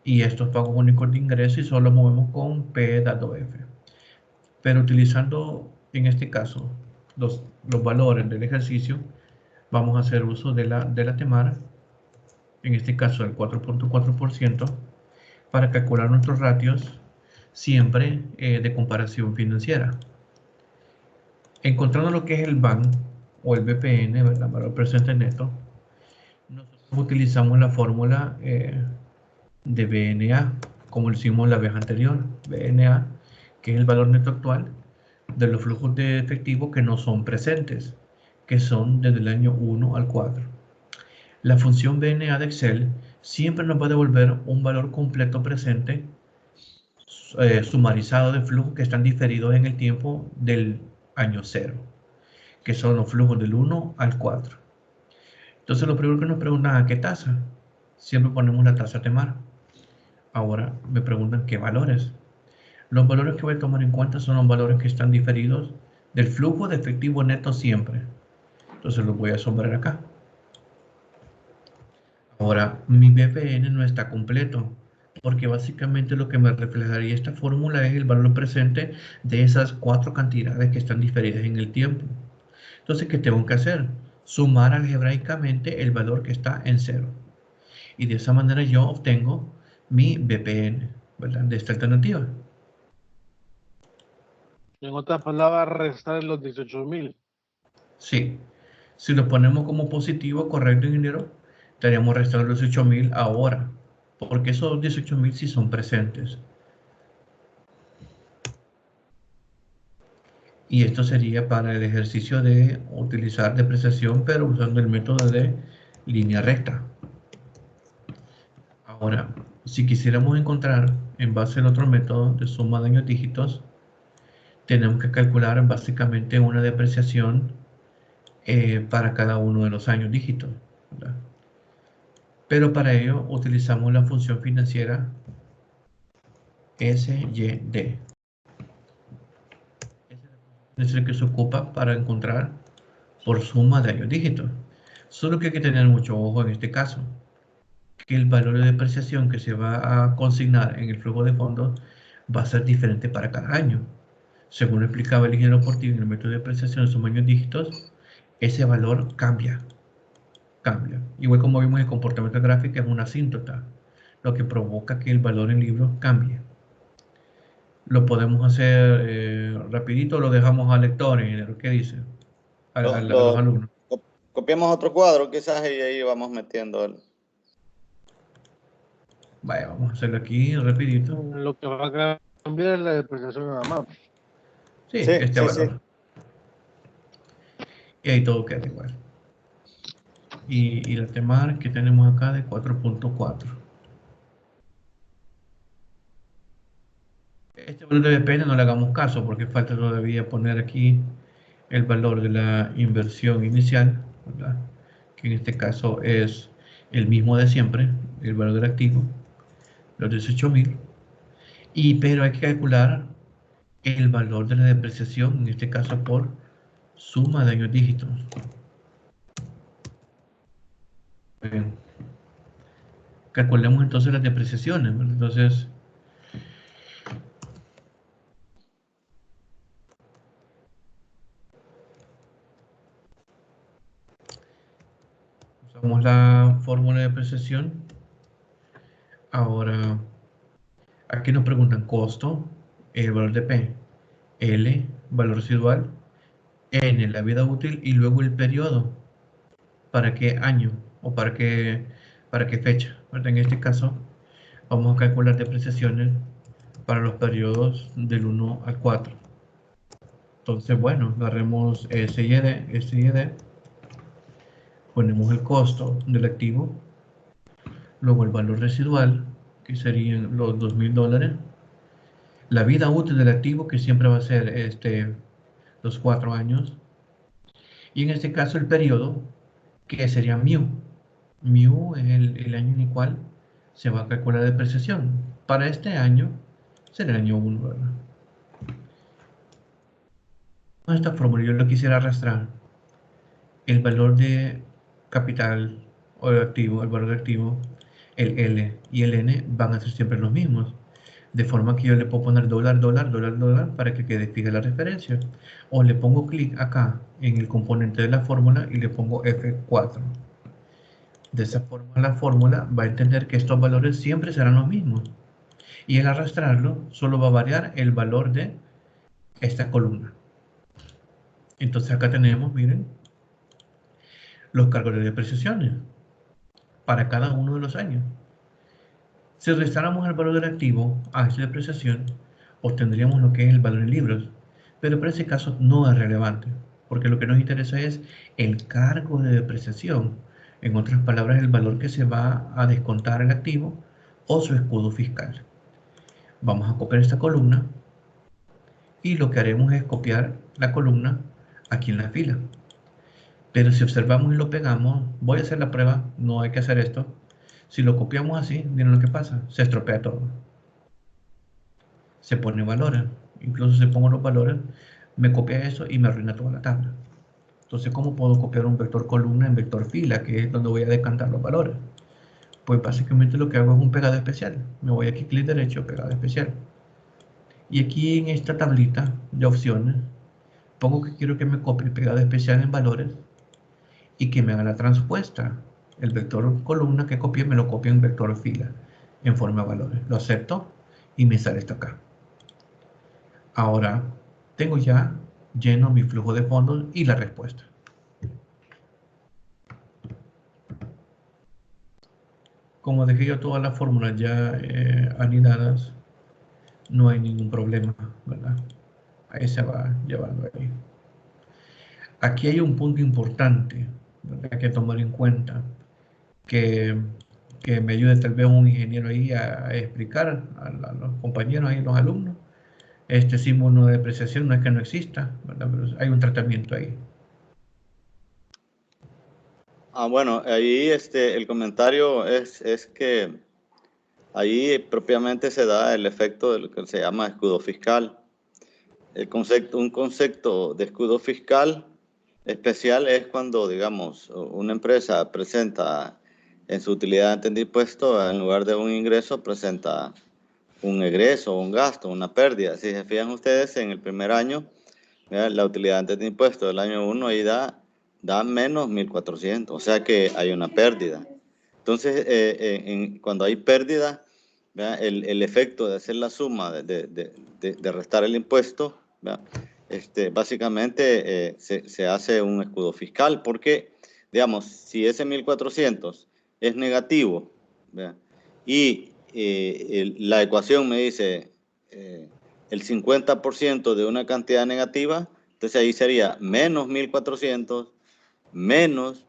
[SPEAKER 2] y estos pagos únicos de ingreso y solo movemos con P dado F. Pero utilizando en este caso los valores del ejercicio, vamos a hacer uso de la TEMAR, en este caso el 4.4%, para calcular nuestros ratios siempre de comparación financiera. Encontrando lo que es el BAN o el BPN, ¿verdad? Valor presente neto, nosotros utilizamos la fórmula de BNA, como lo hicimos la vez anterior. BNA, que es el valor neto actual de los flujos de efectivo que no son presentes, que son desde el año 1 al 4. La función BNA de Excel siempre nos va a devolver un valor completo presente sumarizado de flujos que están diferidos en el tiempo del año 0, que son los flujos del 1 al 4. Entonces lo primero que nos preguntan, ¿a qué tasa? Siempre ponemos la tasa TEMAR. Ahora me preguntan qué valores. Los valores que voy a tomar en cuenta son los valores que están diferidos del flujo de efectivo neto siempre. Entonces los voy a sombrear acá. Ahora, mi BPN no está completo, porque básicamente lo que me reflejaría esta fórmula es el valor presente de esas 4 cantidades que están diferidas en el tiempo. Entonces, ¿qué tengo que hacer? Sumar algebraicamente el valor que está en 0. Y de esa manera yo obtengo mi BPN, ¿verdad? De esta alternativa.
[SPEAKER 1] En otras palabras, restar los 18.000.
[SPEAKER 2] Sí. Si lo ponemos como positivo, correcto, ingeniero, estaríamos restando los 18.000 ahora, porque esos 18.000 sí son presentes. Y esto sería para el ejercicio de utilizar depreciación, pero usando el método de línea recta. Ahora, si quisiéramos encontrar en base al otro método de suma de años dígitos, tenemos que calcular básicamente una depreciación para cada uno de los años dígitos, ¿verdad? Pero para ello utilizamos la función financiera SYD. Es el que se ocupa para encontrar por suma de años dígitos. Solo que hay que tener mucho ojo en este caso, que el valor de depreciación que se va a consignar en el flujo de fondos va a ser diferente para cada año. Según lo explicaba el ingeniero Portillo en el método de depreciación de suma de años dígitos, ese valor cambia. Igual como vimos el comportamiento gráfico es una asíntota, lo que provoca que el valor en libros cambie. Lo podemos hacer rapidito o lo dejamos al lector, ingeniero. ¿Qué dice? A los alumnos.
[SPEAKER 3] Copiamos otro cuadro quizás y ahí vamos metiendo el...
[SPEAKER 2] Vaya, vamos a hacerlo aquí rapidito.
[SPEAKER 1] Lo que va a cambiar es la depreciación nada más.
[SPEAKER 2] Sí,
[SPEAKER 3] Sí,
[SPEAKER 2] este
[SPEAKER 3] sí,
[SPEAKER 2] valor.
[SPEAKER 3] sí.
[SPEAKER 2] Y ahí todo queda igual. Y la TEMAR que tenemos acá de 4.4. Este valor de BPN no le hagamos caso porque falta todavía poner aquí el valor de la inversión inicial, ¿verdad? Que en este caso es el mismo de siempre, el valor del activo, los 18.000. Pero hay que calcular el valor de la depreciación, en este caso por suma de años dígitos. Bien. Calculemos entonces las depreciaciones, ¿verdad? Entonces, usamos la fórmula de depreciación. Ahora, Aquí nos preguntan costo, el valor de P, L, valor residual, N, la vida útil y luego el periodo. ¿Para qué año o para qué fecha? ¿Verdad? En este caso, vamos a calcular depreciaciones para los periodos del 1 al 4. Entonces, bueno, agarremos S y D, ponemos el costo del activo, luego el valor residual, que serían los $2,000, la vida útil del activo, que siempre va a ser los 4 años, y en este caso el periodo, que sería mu. Mu es el año en el cual se va a calcular la depreciación. Para este año será el año 1, ¿verdad? Con esta fórmula yo lo quisiera arrastrar. El valor de capital o de activo, el valor de activo, el L y el N van a ser siempre los mismos. De forma que yo le puedo poner dólar, dólar, dólar, dólar para que quede fija la referencia. O le pongo clic acá en el componente de la fórmula y le pongo F4. De esa forma la fórmula va a entender que estos valores siempre serán los mismos. Y el arrastrarlo solo va a variar el valor de esta columna. Entonces acá tenemos, miren, los cargos de depreciaciones para cada uno de los años. Si restáramos el valor del activo a esta depreciación, obtendríamos lo que es el valor en libros. Pero para ese caso no es relevante, porque lo que nos interesa es el cargo de depreciación. En otras palabras, el valor que se va a descontar el activo o su escudo fiscal. Vamos a copiar esta columna y lo que haremos es copiar la columna aquí en la fila. Pero si observamos y lo pegamos, voy a hacer la prueba, no hay que hacer esto. Si lo copiamos así, miren lo que pasa, se estropea todo. Se pone valores, incluso si pongo los valores, me copia eso y me arruina toda la tabla. Entonces, ¿cómo puedo copiar un vector columna en vector fila, que es donde voy a decantar los valores? Pues básicamente lo que hago es un pegado especial. Me voy aquí, clic derecho, pegado especial. Y aquí en esta tablita de opciones, pongo que quiero que me copie el pegado especial en valores y que me haga la transpuesta. El vector columna que copié me lo copia en vector fila en forma de valores. Lo acepto y me sale esto acá. Ahora tengo ya lleno mi flujo de fondos y la respuesta. Como dejé yo todas las fórmulas ya anidadas, no hay ningún problema, ¿verdad? Ahí se va llevando ahí. Aquí hay un punto importante, ¿verdad?, que tomar en cuenta, que me ayude tal vez un ingeniero ahí a explicar a los compañeros y los alumnos. Este símbolo de depreciación no es que no exista, ¿verdad?, pero hay un tratamiento ahí.
[SPEAKER 3] Bueno, ahí el comentario es que ahí propiamente se da el efecto de lo que se llama escudo fiscal. Un concepto de escudo fiscal especial es cuando, digamos, una empresa presenta en su utilidad ante el impuesto, en lugar de un ingreso, presenta un egreso, un gasto, una pérdida. Si se fijan ustedes, en el primer año, la utilidad antes de impuesto del año 1 ahí da menos 1.400, o sea que hay una pérdida. Entonces, cuando hay pérdida, el efecto de hacer la suma, de restar el impuesto, básicamente se hace un escudo fiscal, porque, digamos, si ese 1.400 es negativo, y la ecuación me dice el 50% de una cantidad negativa, entonces ahí sería menos 1.400 menos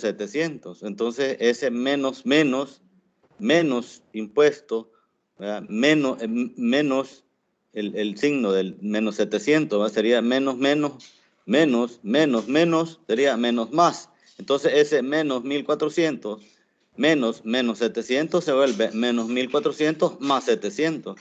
[SPEAKER 3] 700. Entonces ese menos impuesto, menos el signo del menos 700, sería menos, sería menos más. Entonces ese menos 1.400 menos 700 se vuelve menos 1.400 más 700.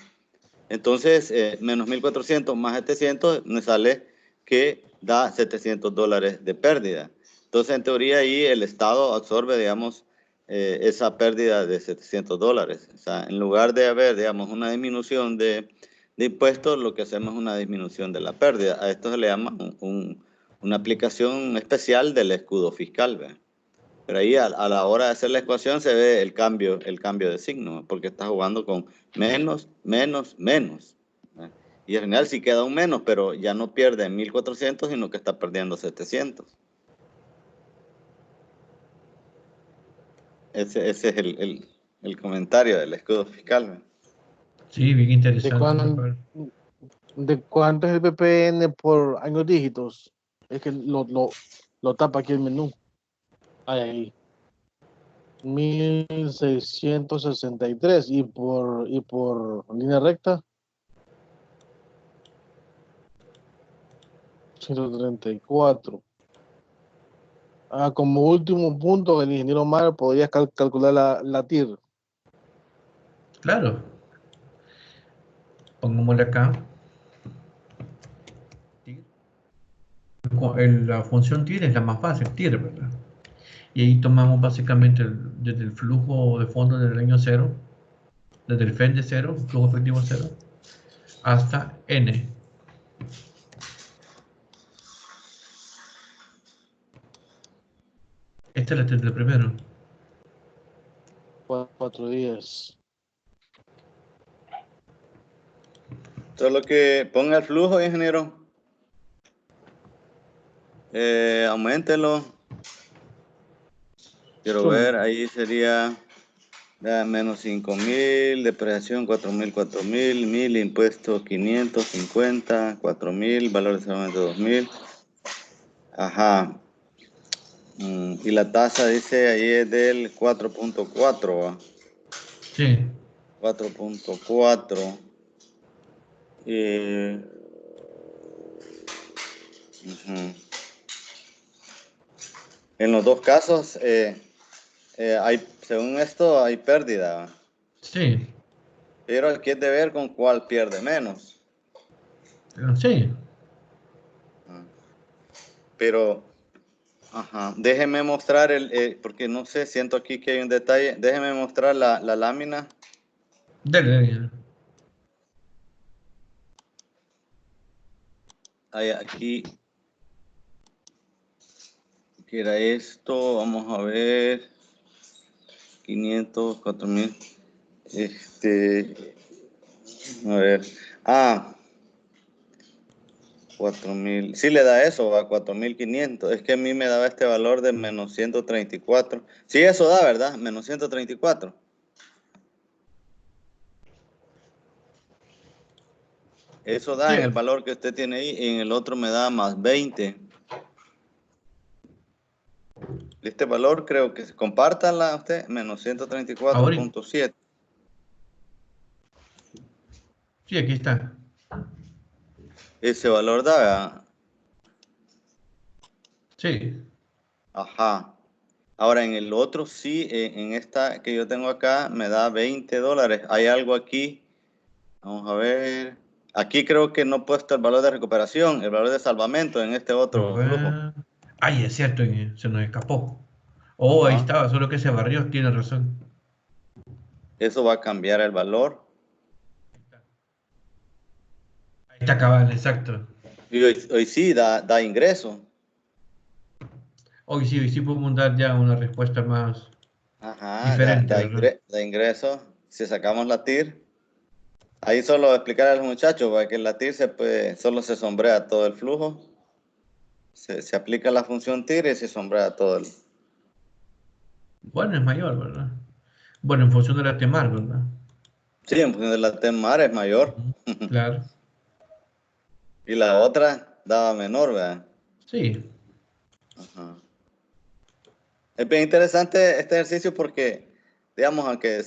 [SPEAKER 3] Entonces, menos 1.400 más 700 me sale que da $700 de pérdida. Entonces, en teoría, ahí el Estado absorbe, digamos, esa pérdida de $700. O sea, en lugar de haber, digamos, una disminución de impuestos, lo que hacemos es una disminución de la pérdida. A esto se le llama una aplicación especial del escudo fiscal, ¿ve? Pero ahí a la hora de hacer la ecuación se ve el cambio de signo, porque está jugando con menos, menos, menos. Y al final sí queda un menos, pero ya no pierde 1400, sino que está perdiendo 700. Ese es el comentario del escudo fiscal.
[SPEAKER 2] Sí, bien
[SPEAKER 1] ¿De,
[SPEAKER 2] interesante.
[SPEAKER 1] ¿De cuánto es el PPN por años dígitos? Es que lo tapa aquí el menú. Ahí. 1663 y por línea recta 134. Como último punto, el ingeniero Mar podría calcular la TIR.
[SPEAKER 2] Claro. Pongámosle acá. La función TIR es la más fácil, TIR, ¿verdad? Y ahí tomamos básicamente desde el flujo de fondo del año cero, desde el FEN de cero, flujo efectivo cero, hasta N. Esta es la TIR del primero.
[SPEAKER 1] 4 días.
[SPEAKER 3] Solo que ponga el flujo, ingeniero. Auméntelo. Quiero ver, ahí sería menos 5.000, depreciación 4.000, 4.000, 1.000, impuestos 550, 4.000, valor de salvamento 2.000. Ajá. Y la tasa dice ahí es del 4.4.
[SPEAKER 2] Sí.
[SPEAKER 3] 4.4. En los dos casos, según esto, hay pérdida.
[SPEAKER 2] Sí.
[SPEAKER 3] Pero aquí es de ver con cuál pierde menos.
[SPEAKER 2] Sí.
[SPEAKER 3] Pero, déjeme mostrar porque no sé, siento aquí que hay un detalle. Déjeme mostrar la lámina.
[SPEAKER 2] Dale.
[SPEAKER 3] Aquí, que era esto, vamos a ver. 500, 4.000. A ver. 4.000. Sí le da eso, a 4.500. Es que a mí me daba este valor de menos 134. Sí, eso da, ¿verdad? Menos 134. Eso da en el valor que usted tiene ahí. Y en el otro me da más 20. Este valor creo que compártanla usted. Menos 134.7.
[SPEAKER 2] Sí, aquí está.
[SPEAKER 3] Ese valor da, ¿verdad?
[SPEAKER 2] Sí.
[SPEAKER 3] Ajá. Ahora en el otro sí, en esta que yo tengo acá, me da $20. Hay algo aquí. Vamos a ver. Aquí creo que no he puesto el valor de recuperación, el valor de salvamento en este otro flujo.
[SPEAKER 2] Ay, es cierto, se nos escapó. Oh, ahí estaba, solo que se barrió, tiene razón.
[SPEAKER 3] Eso va a cambiar el valor.
[SPEAKER 2] Ahí está cabal, exacto.
[SPEAKER 3] Y hoy sí da ingreso.
[SPEAKER 2] Hoy sí podemos dar ya una respuesta más diferente, ¿verdad?
[SPEAKER 3] Da ingreso. Si sacamos la TIR. Ahí solo explicar a los muchachos, para que la TIR solo se sombrea todo el flujo. Se aplica la función TIR y se sombrea todo el...
[SPEAKER 2] Bueno, es mayor, ¿verdad? Bueno, en función de la TEMAR, ¿verdad?
[SPEAKER 3] Sí, en función de la TEMAR es mayor.
[SPEAKER 2] Claro.
[SPEAKER 3] Y la otra daba menor, ¿verdad?
[SPEAKER 2] Sí.
[SPEAKER 3] Ajá. Es bien interesante este ejercicio porque, digamos, aunque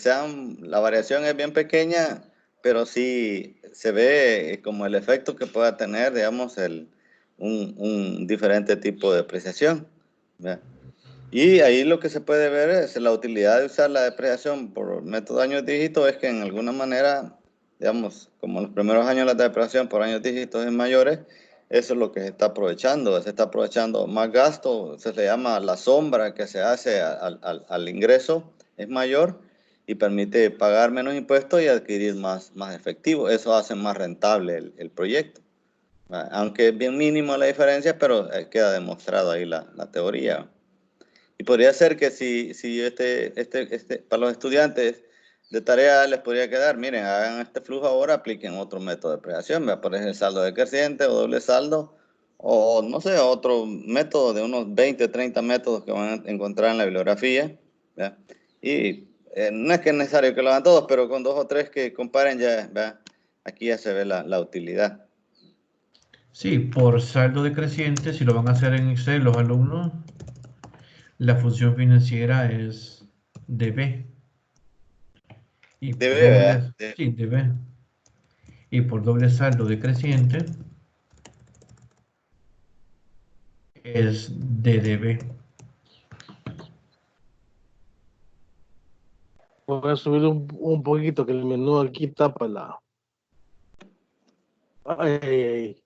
[SPEAKER 3] la variación es bien pequeña, pero sí se ve como el efecto que pueda tener, digamos, un diferente tipo de depreciación, ¿verdad? Y ahí lo que se puede ver es la utilidad de usar la depreciación por método años dígitos, es que en alguna manera, digamos, como los primeros años la depreciación por años dígitos es mayores, eso es lo que se está aprovechando más gasto, se le llama la sombra que se hace al ingreso, es mayor y permite pagar menos impuestos y adquirir más efectivo, eso hace más rentable el proyecto. Aunque es bien mínimo la diferencia, pero queda demostrado ahí la teoría. Y podría ser que si para los estudiantes de tarea les podría quedar, miren, hagan este flujo ahora, apliquen otro método de depreciación, por ejemplo, saldo decreciente o doble saldo, o no sé, otro método de unos 20, 30 métodos que van a encontrar en la bibliografía, ¿verdad? Y no es que es necesario que lo hagan todos, pero con 2 o 3 que comparen ya, ¿verdad? Aquí ya se ve la utilidad.
[SPEAKER 2] Sí, por saldo decreciente, si lo van a hacer en Excel los alumnos, la función financiera es DB. Y por
[SPEAKER 3] Debe, ¿verdad?
[SPEAKER 2] sí, DB. Y por doble saldo decreciente es DDB.
[SPEAKER 1] Voy a subir un poquito que el menú aquí tapa la. Ay, ay, ay.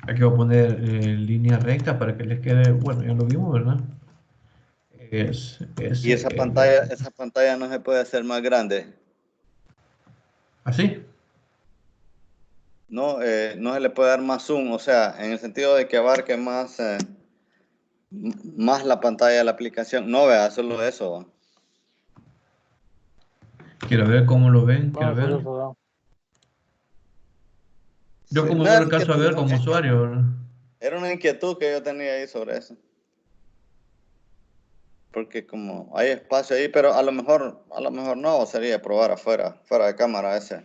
[SPEAKER 2] Aquí voy a poner línea recta para que les quede, bueno, ya lo vimos, ¿verdad?
[SPEAKER 3] Y esa pantalla no se puede hacer más grande.
[SPEAKER 2] ¿Así?
[SPEAKER 3] No, no se le puede dar más zoom, o sea, en el sentido de que abarque más, más la pantalla de la aplicación. No, vea, solo eso.
[SPEAKER 2] Quiero ver cómo lo ven, quiero
[SPEAKER 1] Por
[SPEAKER 2] ver.
[SPEAKER 1] eso,
[SPEAKER 2] Yo
[SPEAKER 3] Sí,
[SPEAKER 2] como
[SPEAKER 3] no
[SPEAKER 2] no lo
[SPEAKER 3] era
[SPEAKER 2] alcanzo a
[SPEAKER 3] inquietud,
[SPEAKER 2] ver como usuario, ¿verdad?
[SPEAKER 3] era una inquietud que yo tenía ahí sobre eso. Porque como hay espacio ahí, pero a lo mejor no, sería probar afuera, fuera de cámara ese.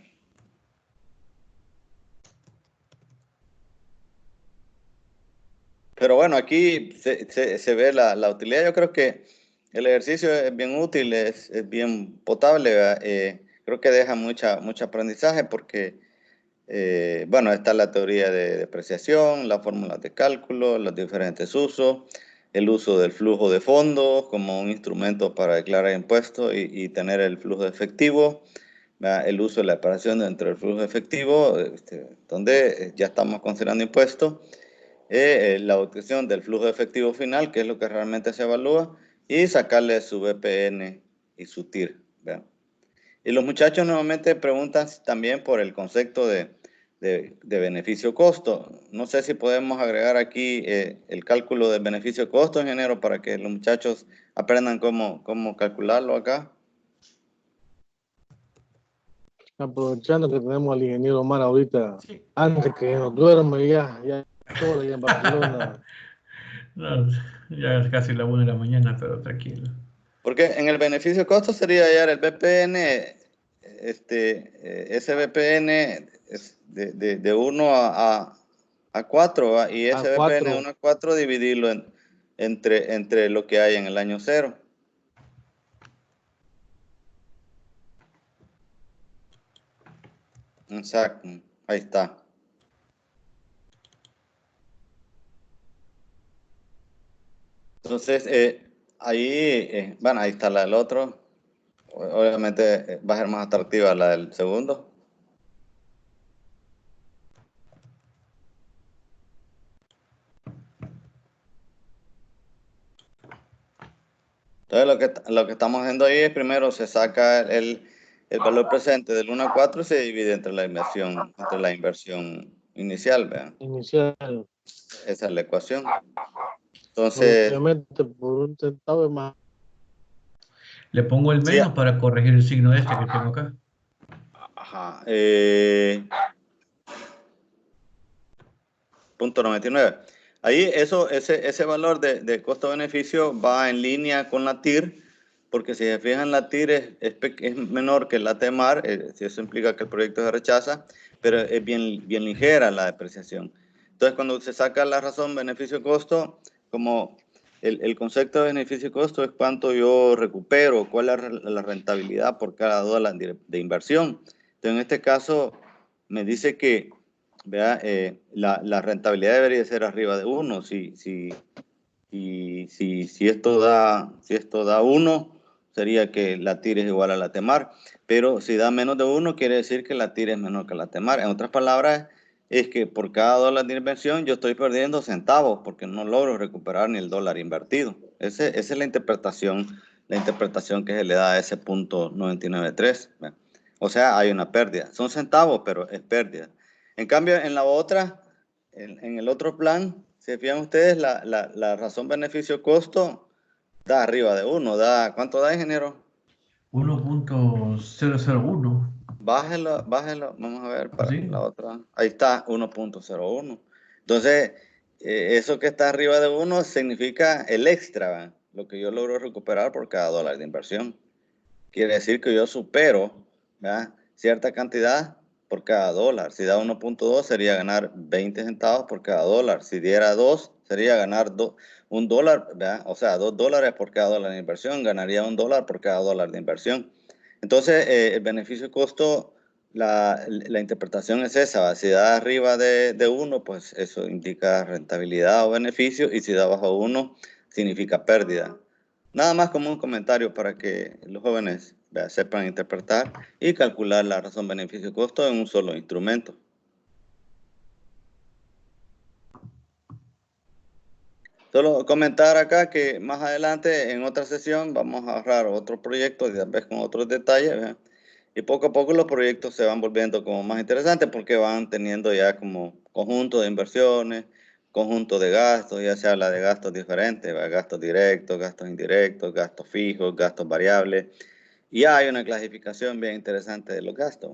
[SPEAKER 3] Pero bueno, aquí se ve la utilidad. Yo creo que el ejercicio es bien útil, es bien potable, ¿verdad? Creo que deja mucho aprendizaje porque, bueno, está la teoría de depreciación, las fórmulas de cálculo, los diferentes usos, el uso del flujo de fondos como un instrumento para declarar impuestos y tener el flujo efectivo, ¿verdad? El uso de la separación entre el flujo efectivo, donde ya estamos considerando impuestos, la obtención del flujo efectivo final, que es lo que realmente se evalúa, y sacarle su BPN y su TIR, ¿verdad? Y los muchachos normalmente preguntan también por el concepto de beneficio-costo. No sé si podemos agregar aquí el cálculo del beneficio-costo, ingeniero, para que los muchachos aprendan cómo calcularlo acá.
[SPEAKER 1] aprovechando que tenemos al ingeniero Omar ahorita,
[SPEAKER 2] Sí.
[SPEAKER 1] antes que nos duerma ya todo allá en Barcelona.
[SPEAKER 2] No, ya es casi la 1 de la mañana, pero tranquilo.
[SPEAKER 3] Porque en el beneficio-costo sería hallar el BPN, ese BPN es de 1 a 4, ¿va? Y ese
[SPEAKER 1] A
[SPEAKER 3] BPN
[SPEAKER 1] 4.
[SPEAKER 3] 1 a 4 dividirlo entre lo que hay en el año 0. Exacto, ahí está. Entonces, ahí, bueno, ahí está la del otro. Obviamente va a ser más atractiva la del segundo. Entonces, lo que estamos haciendo ahí es primero se saca el valor presente del 1 a 4 y se divide entre la inversión inicial, ¿vean?
[SPEAKER 1] Inicial.
[SPEAKER 3] Esa es la ecuación. Entonces,
[SPEAKER 1] Obviamente por un centavo es más.
[SPEAKER 2] Le pongo el
[SPEAKER 3] sí,
[SPEAKER 2] menos para corregir el signo este que tengo acá.
[SPEAKER 3] ajá, punto 99. Ahí ese valor de costo-beneficio va en línea con la TIR, porque si se fijan, la TIR es menor que la TEMAR, si eso implica que el proyecto se rechaza, pero es bien ligera la depreciación. Entonces, cuando se saca la razón beneficio-costo, como el concepto de beneficio-costo es cuánto yo recupero, cuál es la rentabilidad por cada dólar de inversión. Entonces, en este caso, me dice que vea, la rentabilidad debería ser arriba de 1. Si esto da 1, sería que la TIR es igual a la TEMAR. Pero si da menos de 1, quiere decir que la TIR es menor que la TEMAR. En otras palabras, es que por cada dólar de inversión yo estoy perdiendo centavos porque no logro recuperar ni el dólar invertido. Esa es la interpretación que se le da a ese punto 99.3. O sea, hay una pérdida. Son centavos, pero es pérdida. En cambio, en la otra, en el otro plan, si se fijan ustedes, la razón beneficio-costo da arriba de 1. ¿Cuánto da, ingeniero?
[SPEAKER 2] 1.001.
[SPEAKER 3] Bájelo, vamos a ver para
[SPEAKER 2] ¿Sí?
[SPEAKER 3] la otra. Ahí está, 1.01. Entonces, eso que está arriba de 1 significa el extra, ¿verdad? Lo que yo logro recuperar por cada dólar de inversión. Quiere decir que yo supero, ¿verdad?, cierta cantidad por cada dólar. Si da 1.2 sería ganar 20 centavos por cada dólar. Si diera 2 sería ganar $1, ¿verdad? O sea, $2 por cada dólar de inversión. Ganaría $1 por cada dólar de inversión. Entonces, el beneficio y costo, la interpretación es esa, ¿va? Si da arriba de 1, pues eso indica rentabilidad o beneficio, y si da bajo 1, significa pérdida. Nada más como un comentario para que los jóvenes, ¿verdad?, sepan interpretar y calcular la razón beneficio y costo en un solo instrumento. Solo comentar acá que más adelante en otra sesión vamos a agarrar otro proyecto, tal vez con otros detalles, ¿verdad? Y poco a poco los proyectos se van volviendo como más interesantes porque van teniendo ya como conjunto de inversiones, conjunto de gastos. Ya se habla de gastos diferentes, ¿verdad? Gastos directos, gastos indirectos, gastos fijos, gastos variables. Y ya hay una clasificación bien interesante de los gastos.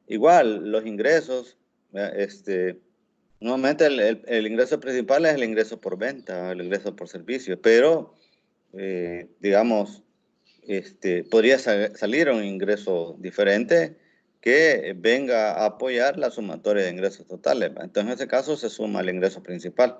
[SPEAKER 3] Igual, los ingresos, ¿verdad? Normalmente el ingreso principal es el ingreso por venta, el ingreso por servicio, pero digamos, podría salir un ingreso diferente que venga a apoyar la sumatoria de ingresos totales, ¿va? Entonces, en ese caso se suma el ingreso principal.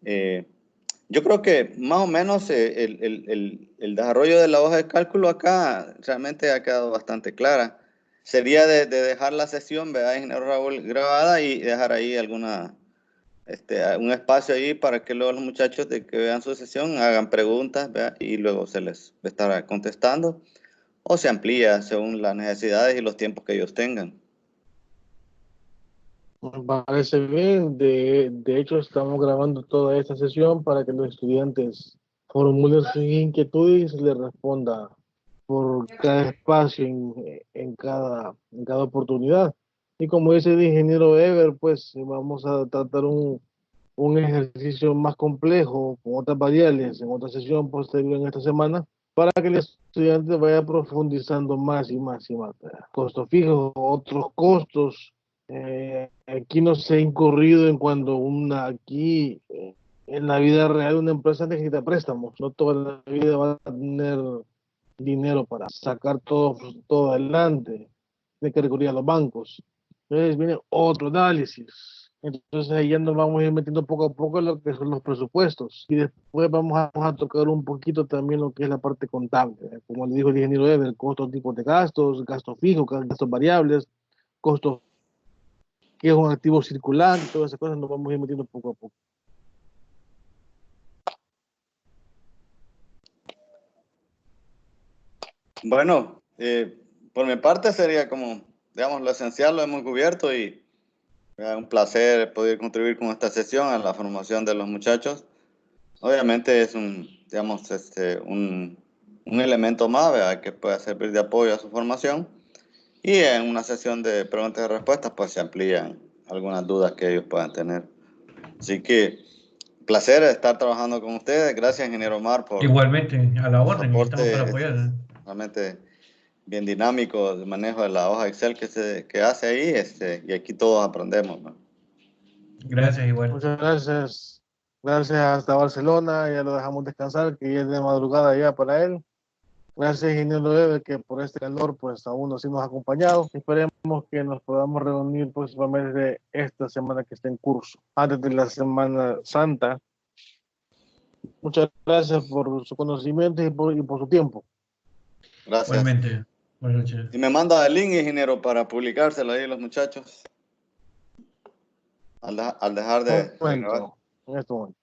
[SPEAKER 3] Yo creo que más o menos el desarrollo de la hoja de cálculo acá realmente ha quedado bastante clara. Sería de dejar la sesión, ¿verdad, ingeniero Raúl, grabada, y dejar ahí un espacio ahí para que luego los muchachos de que vean su sesión hagan preguntas, ¿verdad?, y luego se les estará contestando, o se amplía según las necesidades y los tiempos que ellos tengan.
[SPEAKER 1] Me parece bien. De hecho, estamos grabando toda esta sesión para que los estudiantes formulen sus inquietudes y les responda por cada espacio en cada oportunidad. Y como dice el ingeniero Ever, pues vamos a tratar un ejercicio más complejo con otras variables en otra sesión posterior en esta semana para que el estudiante vaya profundizando más y más y más. Costos fijos, otros costos. Aquí no se ha incurrido en cuando en la vida real una empresa necesita préstamos. No toda la vida va a tener dinero para sacar todo adelante. Tiene que recurrir a los bancos. Entonces viene otro análisis. Entonces ahí ya nos vamos a ir metiendo poco a poco en lo que son los presupuestos. Y después vamos a tocar un poquito también lo que es la parte contable. Como le dijo el ingeniero Ever, costos, tipos de gastos, gastos fijos, gastos variables, costos que es un activo circulante, todas esas cosas nos vamos a ir metiendo poco a poco.
[SPEAKER 3] Bueno, por mi parte sería como, digamos, lo esencial lo hemos cubierto, y un placer poder contribuir con esta sesión a la formación de los muchachos. Obviamente es digamos, un elemento más, ¿verdad?, que puede servir de apoyo a su formación, y en una sesión de preguntas y respuestas pues se amplían algunas dudas que ellos puedan tener. Así que placer estar trabajando con ustedes. Gracias, ingeniero Omar, por
[SPEAKER 2] Igualmente, a la
[SPEAKER 3] su
[SPEAKER 2] orden, y estamos para
[SPEAKER 3] aporte
[SPEAKER 2] apoyar.
[SPEAKER 3] realmente bien dinámico de manejo de la hoja Excel que hace ahí, y aquí todos aprendemos, ¿no?
[SPEAKER 2] Gracias, igual.
[SPEAKER 1] Muchas gracias. Gracias hasta Barcelona. Ya lo dejamos descansar, que ya es de madrugada ya para él. Gracias, ingeniero Ever, que por este calor pues aún así nos ha acompañado. Esperemos que nos podamos reunir próximamente esta semana que está en curso, antes de la Semana Santa. Muchas gracias por su conocimiento y por su tiempo.
[SPEAKER 3] Gracias.
[SPEAKER 2] Igualmente. Buenas noches.
[SPEAKER 3] Y me manda el link, ingeniero, para publicárselo ahí a los muchachos al dejar de grabar.
[SPEAKER 1] En este momento.